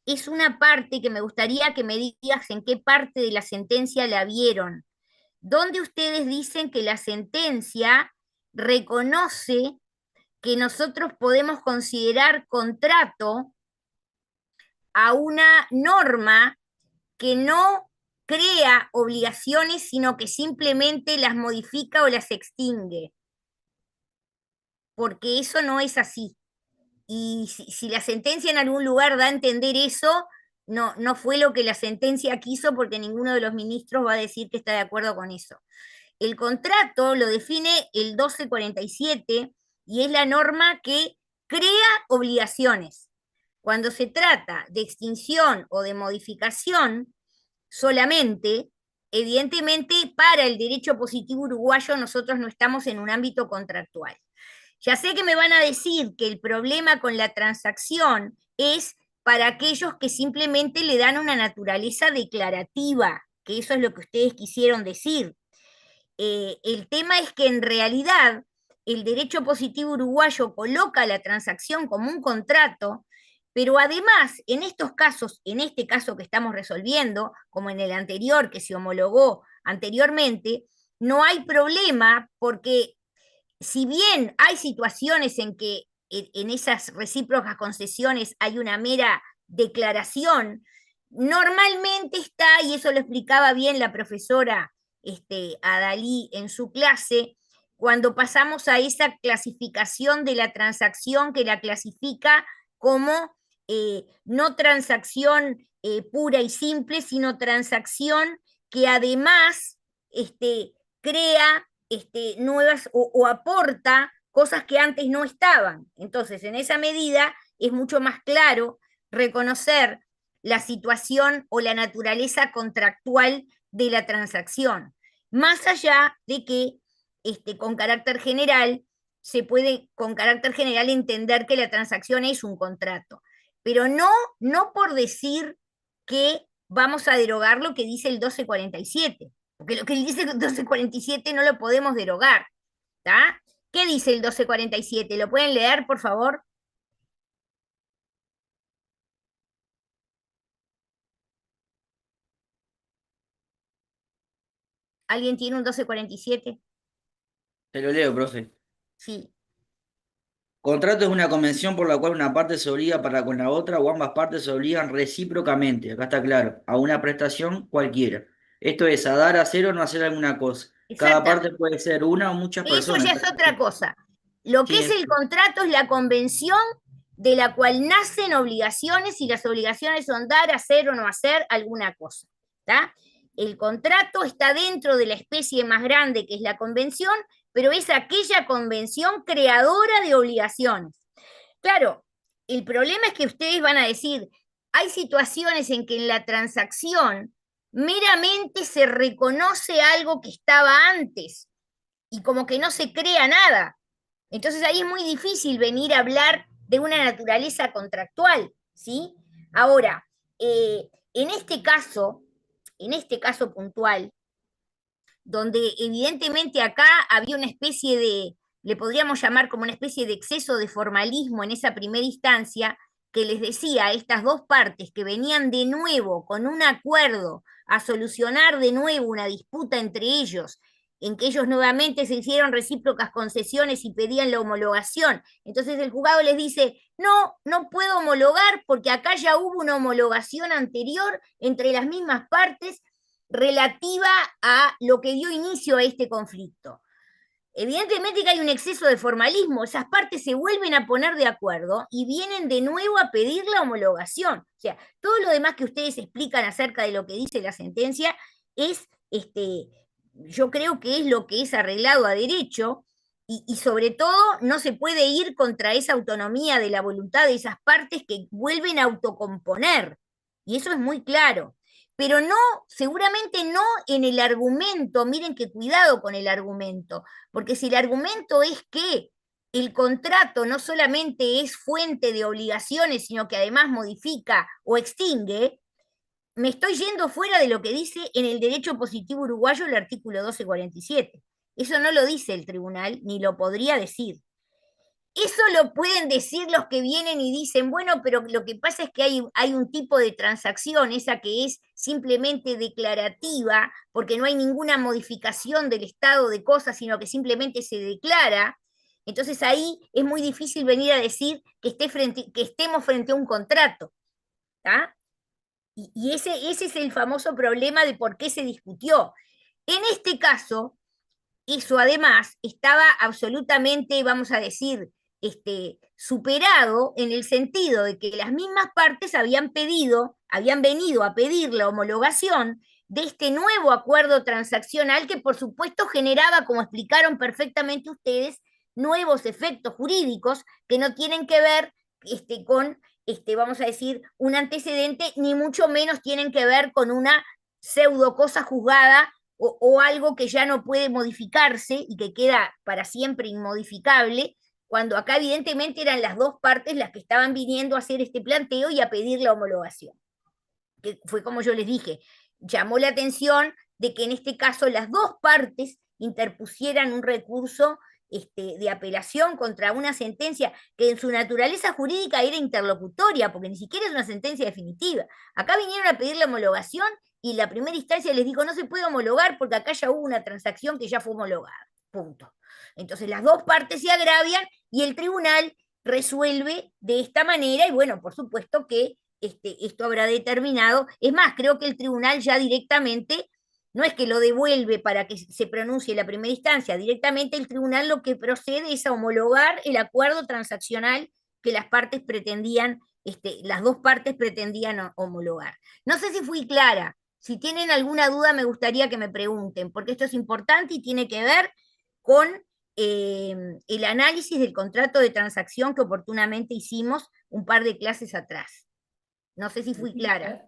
es una parte que me gustaría que me digas en qué parte de la sentencia la vieron. ¿Dónde ustedes dicen que la sentencia reconoce que nosotros podemos considerar contrato a una norma que no crea obligaciones, sino que simplemente las modifica o las extingue? Porque eso no es así. Y si la sentencia en algún lugar da a entender eso, no fue lo que la sentencia quiso, porque ninguno de los ministros va a decir que está de acuerdo con eso. El contrato lo define el 1247 y es la norma que crea obligaciones. Cuando se trata de extinción o de modificación solamente, evidentemente para el derecho positivo uruguayo nosotros no estamos en un ámbito contractual. Ya sé que me van a decir que el problema con la transacción es para aquellos que simplemente le dan una naturaleza declarativa, que eso es lo que ustedes quisieron decir. El tema es que en realidad el derecho positivo uruguayo coloca la transacción como un contrato, pero además en estos casos, en este caso que estamos resolviendo, como en el anterior que se homologó anteriormente, no hay problema porque si bien hay situaciones en que en esas recíprocas concesiones hay una mera declaración, normalmente está, y eso lo explicaba bien la profesora Adalí en su clase, cuando pasamos a esa clasificación de la transacción que la clasifica como no transacción pura y simple, sino transacción que además crea nuevas o aporta cosas que antes no estaban. Entonces, en esa medida es mucho más claro reconocer la situación o la naturaleza contractual de la transacción, más allá de que con carácter general se puede con carácter general entender que la transacción es un contrato, pero no por decir que vamos a derogar lo que dice el 1247. Porque lo que dice el 1247 no lo podemos derogar, ¿está? ¿Qué dice el 1247? ¿Lo pueden leer, por favor? ¿Alguien tiene un 1247? Te lo leo, profe. Sí. Contrato es una convención por la cual una parte se obliga para con la otra o ambas partes se obligan recíprocamente, acá está claro, a una prestación cualquiera. Esto es, a dar, hacer o no hacer alguna cosa. Cada parte puede ser una o muchas Eso personas. ya es otra cosa. Lo que es el contrato es la convención de la cual nacen obligaciones y las obligaciones son dar, hacer o no hacer alguna cosa. ¿Tá? El contrato está dentro de la especie más grande que es la convención, pero es aquella convención creadora de obligaciones. Claro, el problema es que ustedes van a decir, hay situaciones en que en la transacción meramente se reconoce algo que estaba antes y como que no se crea nada. Entonces ahí es muy difícil venir a hablar de una naturaleza contractual, ¿sí? Ahora, en este caso puntual, donde evidentemente acá había una especie de, le podríamos llamar como una especie de exceso de formalismo en esa primera instancia, que les decía a estas dos partes que venían de nuevo con un acuerdo a solucionar de nuevo una disputa entre ellos, en que ellos nuevamente se hicieron recíprocas concesiones y pedían la homologación. Entonces el juzgado les dice, no puedo homologar porque acá ya hubo una homologación anterior entre las mismas partes relativa a lo que dio inicio a este conflicto. Evidentemente que hay un exceso de formalismo, esas partes se vuelven a poner de acuerdo y vienen de nuevo a pedir la homologación. O sea, todo lo demás que ustedes explican acerca de lo que dice la sentencia es, yo creo que es lo que es arreglado a derecho, y sobre todo no se puede ir contra esa autonomía de la voluntad de esas partes que vuelven a autocomponer. Y eso es muy claro. Pero no, seguramente no en el argumento, miren que cuidado con el argumento, porque si el argumento es que el contrato no solamente es fuente de obligaciones, sino que además modifica o extingue, me estoy yendo fuera de lo que dice en el derecho positivo uruguayo el artículo 1247. Eso no lo dice el tribunal, ni lo podría decir. Eso lo pueden decir los que vienen y dicen, bueno, pero lo que pasa es que hay un tipo de transacción, esa que es simplemente declarativa, porque no hay ninguna modificación del estado de cosas, sino que simplemente se declara. Entonces ahí es muy difícil venir a decir que estemos frente a un contrato. ¿Tá? Y ese es el famoso problema de por qué se discutió. En este caso, eso además estaba absolutamente, vamos a decir, superado en el sentido de que las mismas partes habían venido a pedir la homologación de este nuevo acuerdo transaccional que por supuesto generaba, como explicaron perfectamente ustedes, nuevos efectos jurídicos que no tienen que ver con, vamos a decir, un antecedente, ni mucho menos tienen que ver con una pseudo cosa juzgada o algo que ya no puede modificarse y que queda para siempre inmodificable, cuando acá evidentemente eran las dos partes las que estaban viniendo a hacer este planteo y a pedir la homologación. Que fue como yo les dije, llamó la atención de que en este caso las dos partes interpusieran un recurso de apelación contra una sentencia que en su naturaleza jurídica era interlocutoria, porque ni siquiera es una sentencia definitiva. Acá vinieron a pedir la homologación y la primera instancia les dijo no se puede homologar porque acá ya hubo una transacción que ya fue homologada. Punto. Entonces las dos partes se agravian y el tribunal resuelve de esta manera y bueno, por supuesto que esto habrá determinado. Es más, creo que el tribunal ya directamente, no es que lo devuelve para que se pronuncie la primera instancia, directamente el tribunal lo que procede es a homologar el acuerdo transaccional que las partes pretendían, las dos partes pretendían homologar. No sé si fui clara. Si tienen alguna duda me gustaría que me pregunten, porque esto es importante y tiene que ver con el análisis del contrato de transacción que oportunamente hicimos un par de clases atrás. No sé si fui clara.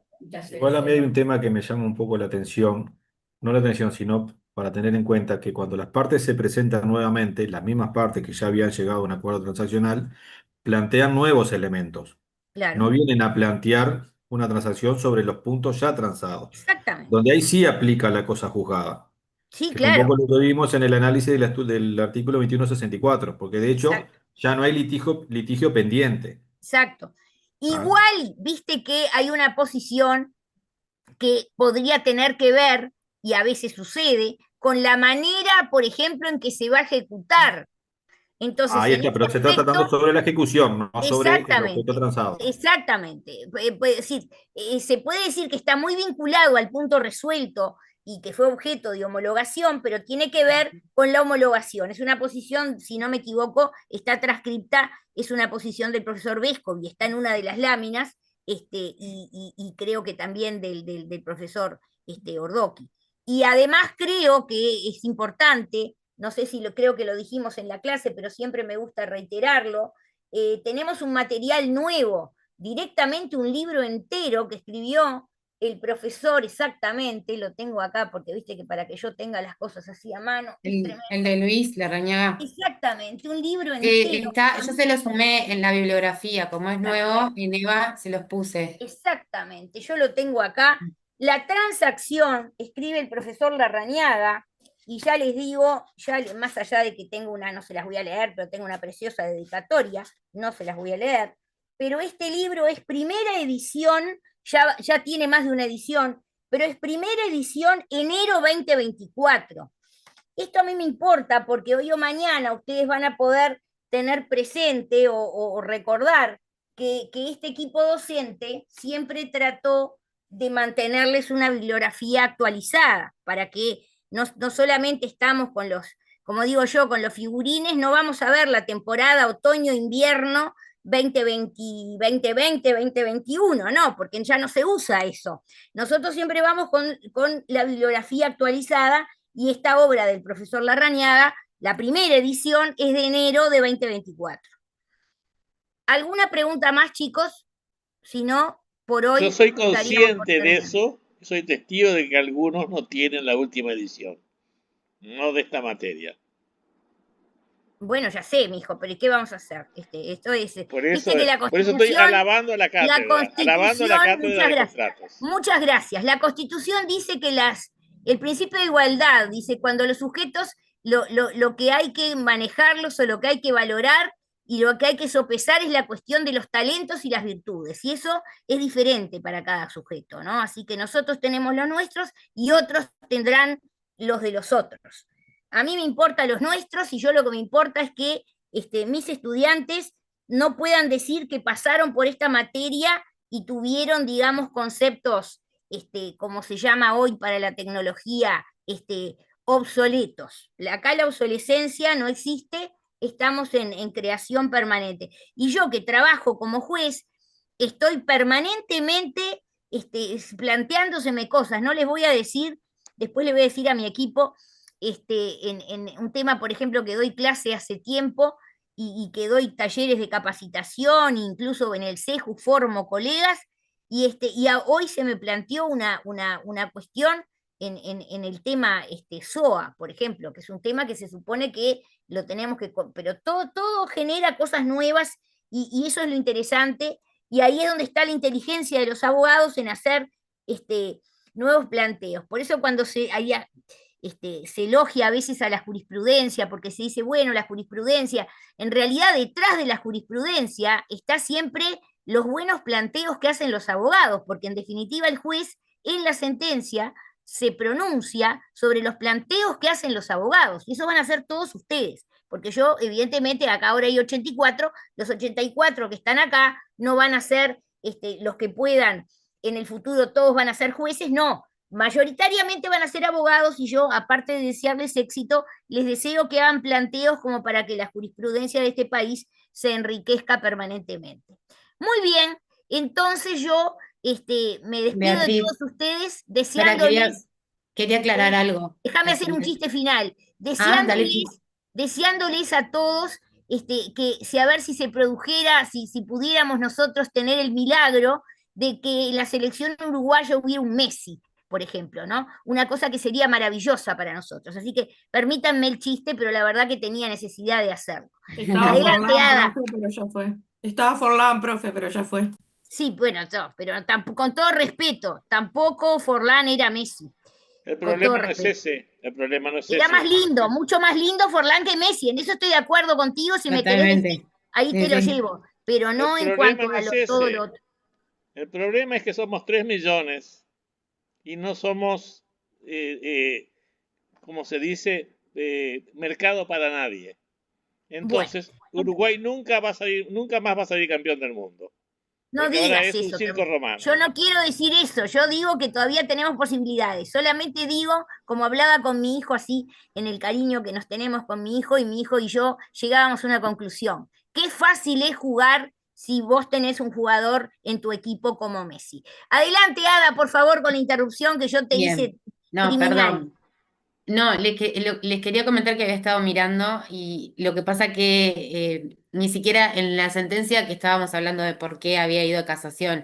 Igual a mí hay un tema que me llama un poco la atención, no la atención, sino para tener en cuenta que cuando las partes se presentan nuevamente, las mismas partes que ya habían llegado a un acuerdo transaccional, plantean nuevos elementos. Claro. No vienen a plantear una transacción sobre los puntos ya transados, Exactamente. donde ahí sí aplica la cosa juzgada. Sí, Que fue un claro. poco lo que vimos en el análisis del artículo 2164, porque de hecho Exacto. ya no hay litigio pendiente. Exacto. ¿Ah? Igual, viste que hay una posición que podría tener que ver, y a veces sucede, con la manera, por ejemplo, en que se va a ejecutar. Entonces, Ahí en está, ese pero se está tratando aspecto, sobre la ejecución, no sobre el objeto exactamente, transado. exactamente. Se puede decir que está muy vinculado al punto resuelto y que fue objeto de homologación, pero tiene que ver con la homologación. Es una posición, si no me equivoco, está transcripta, es una posición del profesor Vescovi, está en una de las láminas, y creo que también del profesor Ordoqui. Y además creo que es importante, no sé si creo que lo dijimos en la clase, pero siempre me gusta reiterarlo, tenemos un material nuevo, directamente un libro entero que escribió el profesor exactamente, lo tengo acá porque viste que para que yo tenga las cosas así a mano, El de Luis Larrañaga. exactamente, un libro entero. Yo se lo sumé en la bibliografía, como es nuevo, en EVA se los puse. Exactamente, yo lo tengo acá. La transacción, escribe el profesor Larrañaga, y ya les digo, más allá de que tengo una, no se las voy a leer, pero tengo una preciosa dedicatoria, no se las voy a leer, pero este libro es primera edición, ya tiene más de una edición, pero es primera edición enero 2024. Esto a mí me importa porque hoy o mañana ustedes van a poder tener presente o recordar que este equipo docente siempre trató de mantenerles una bibliografía actualizada, para que no solamente estamos con los, como digo yo, con los figurines, no vamos a ver la temporada otoño-invierno 2020-2021, no, porque ya no se usa eso. Nosotros siempre vamos con la bibliografía actualizada, y esta obra del profesor Larrañaga, la primera edición, es de enero de 2024. ¿Alguna pregunta más, chicos? Si no, por hoy Yo soy daríamos por consciente de terminado. eso, soy testigo de que algunos no tienen la última edición, no de esta materia. Bueno, ya sé, mijo, pero ¿y qué vamos a hacer? Esto es, Por viste eso, que la por eso estoy Constitución, alabando la cátedra, alabando la cátedra muchas de gracias. contratos. Muchas gracias. La Constitución dice que el principio de igualdad, dice, cuando los sujetos, lo que hay que manejarlos o lo que hay que valorar y lo que hay que sopesar es la cuestión de los talentos y las virtudes. Y eso es diferente para cada sujeto, ¿no? Así que nosotros tenemos los nuestros y otros tendrán los de los otros. A mí me importan los nuestros, y yo lo que me importa es que mis estudiantes no puedan decir que pasaron por esta materia y tuvieron, digamos, conceptos, como se llama hoy para la tecnología, obsoletos. Acá la obsolescencia no existe, estamos en creación permanente. Y yo, que trabajo como juez, estoy permanentemente planteándoseme cosas. No les voy a decir, después le voy a decir a mi equipo, en un tema, por ejemplo, que doy clase hace tiempo y que doy talleres de capacitación, incluso en el CEJU formo colegas, y hoy se me planteó una cuestión en el tema SOA, por ejemplo, que es un tema que se supone que lo tenemos que, pero todo genera cosas nuevas, y eso es lo interesante, y ahí es donde está la inteligencia de los abogados en hacer nuevos planteos. Por eso cuando se elogia a veces a la jurisprudencia, porque se dice, bueno, la jurisprudencia, en realidad detrás de la jurisprudencia está siempre los buenos planteos que hacen los abogados, porque en definitiva el juez en la sentencia se pronuncia sobre los planteos que hacen los abogados, y eso van a hacer todos ustedes, porque yo, evidentemente, acá ahora hay 84, los 84 que están acá no van a ser los que puedan, en el futuro todos van a ser jueces, no, mayoritariamente van a ser abogados, y yo, aparte de desearles éxito, les deseo que hagan planteos como para que la jurisprudencia de este país se enriquezca permanentemente. Muy bien, entonces yo me despido Beatriz, de todos ustedes Para, deseándoles, quería aclarar algo. déjame Así hacer un que- chiste final, dale. deseándoles a todos que a ver si se produjera, si pudiéramos nosotros tener el milagro de que en la selección uruguaya hubiera un Messi, por ejemplo, ¿no? Una cosa que sería maravillosa para nosotros. Así que permítanme el chiste, pero la verdad que tenía necesidad de hacerlo. Estaba Adelante, Forlán, Ada. profe, pero ya fue. Estaba Forlán, profe, pero ya fue. Sí, bueno, no, pero con todo respeto, tampoco Forlán era Messi. El Con todo problema no es respeto. ese, el problema no es Era ese. más lindo, mucho más lindo Forlán que Messi. En eso estoy de acuerdo contigo. Si me querés decir, Totalmente. ahí te lo llevo. Pero no en cuanto problema no a es todo ese. lo otro. El problema es que somos 3 millones y no somos, como se dice, mercado para nadie. Entonces, Uruguay nunca más va a salir campeón del mundo. No Porque ahora digas es un eso circo también. romano. Yo no quiero decir eso. Yo digo que todavía tenemos posibilidades. Solamente digo, como hablaba con mi hijo así, en el cariño que nos tenemos con mi hijo y yo llegábamos a una conclusión. Qué fácil es jugar si vos tenés un jugador en tu equipo como Messi. Adelante, Ada, por favor, con la interrupción que yo te Bien. hice No, criminal. perdón. No, les quería comentar que había estado mirando, y lo que pasa que ni siquiera en la sentencia que estábamos hablando de por qué había ido a casación,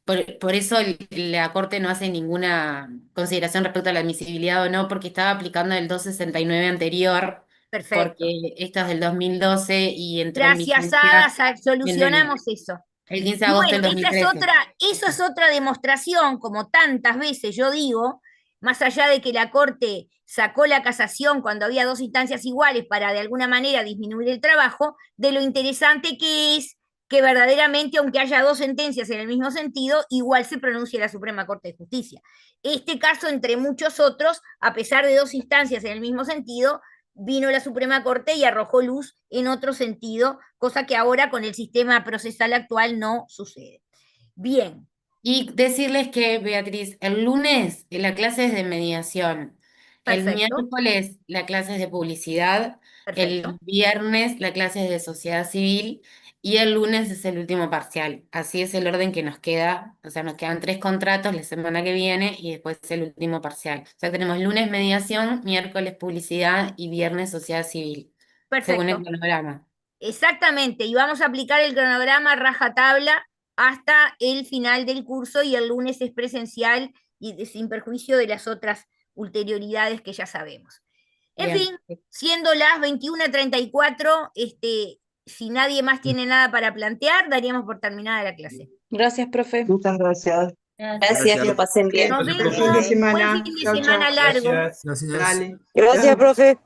por eso la Corte no hace ninguna consideración respecto a la admisibilidad o no, porque estaba aplicando el 269 anterior, Perfecto. porque esta es del 2012 y entró en Gracias, vigencia Ada, solucionamos eso. el 15 de agosto del Bueno, 2013. eso es otra demostración, como tantas veces yo digo, más allá de que la Corte sacó la casación cuando había dos instancias iguales para de alguna manera disminuir el trabajo, de lo interesante que es que verdaderamente, aunque haya dos sentencias en el mismo sentido, igual se pronuncia la Suprema Corte de Justicia. Este caso, entre muchos otros, a pesar de dos instancias en el mismo sentido, vino la Suprema Corte y arrojó luz en otro sentido, cosa que ahora con el sistema procesal actual no sucede. Bien, Y decirles que, Beatriz, el lunes la clase es de mediación, el Perfecto, miércoles la clase es de publicidad, el perfecto. viernes la clase es de sociedad civil y el lunes es el último parcial. Así es el orden que nos queda, o sea, nos quedan 3 contratos la semana que viene y después el último parcial. O sea, tenemos lunes mediación, miércoles publicidad y viernes sociedad civil, según el Perfecto. cronograma. Exactamente, y vamos a aplicar el cronograma rajatabla hasta el final del curso y el lunes es presencial y sin perjuicio de las otras ulterioridades que ya sabemos. En Bien. fin, siendo las 21:34, si nadie más tiene nada para plantear, daríamos por terminada la clase. Gracias, profe. Muchas gracias. Gracias, que pasen bien. Nos Gracias, vemos, profe. buen fin de semana largo. Gracias. Dale. Gracias, profe.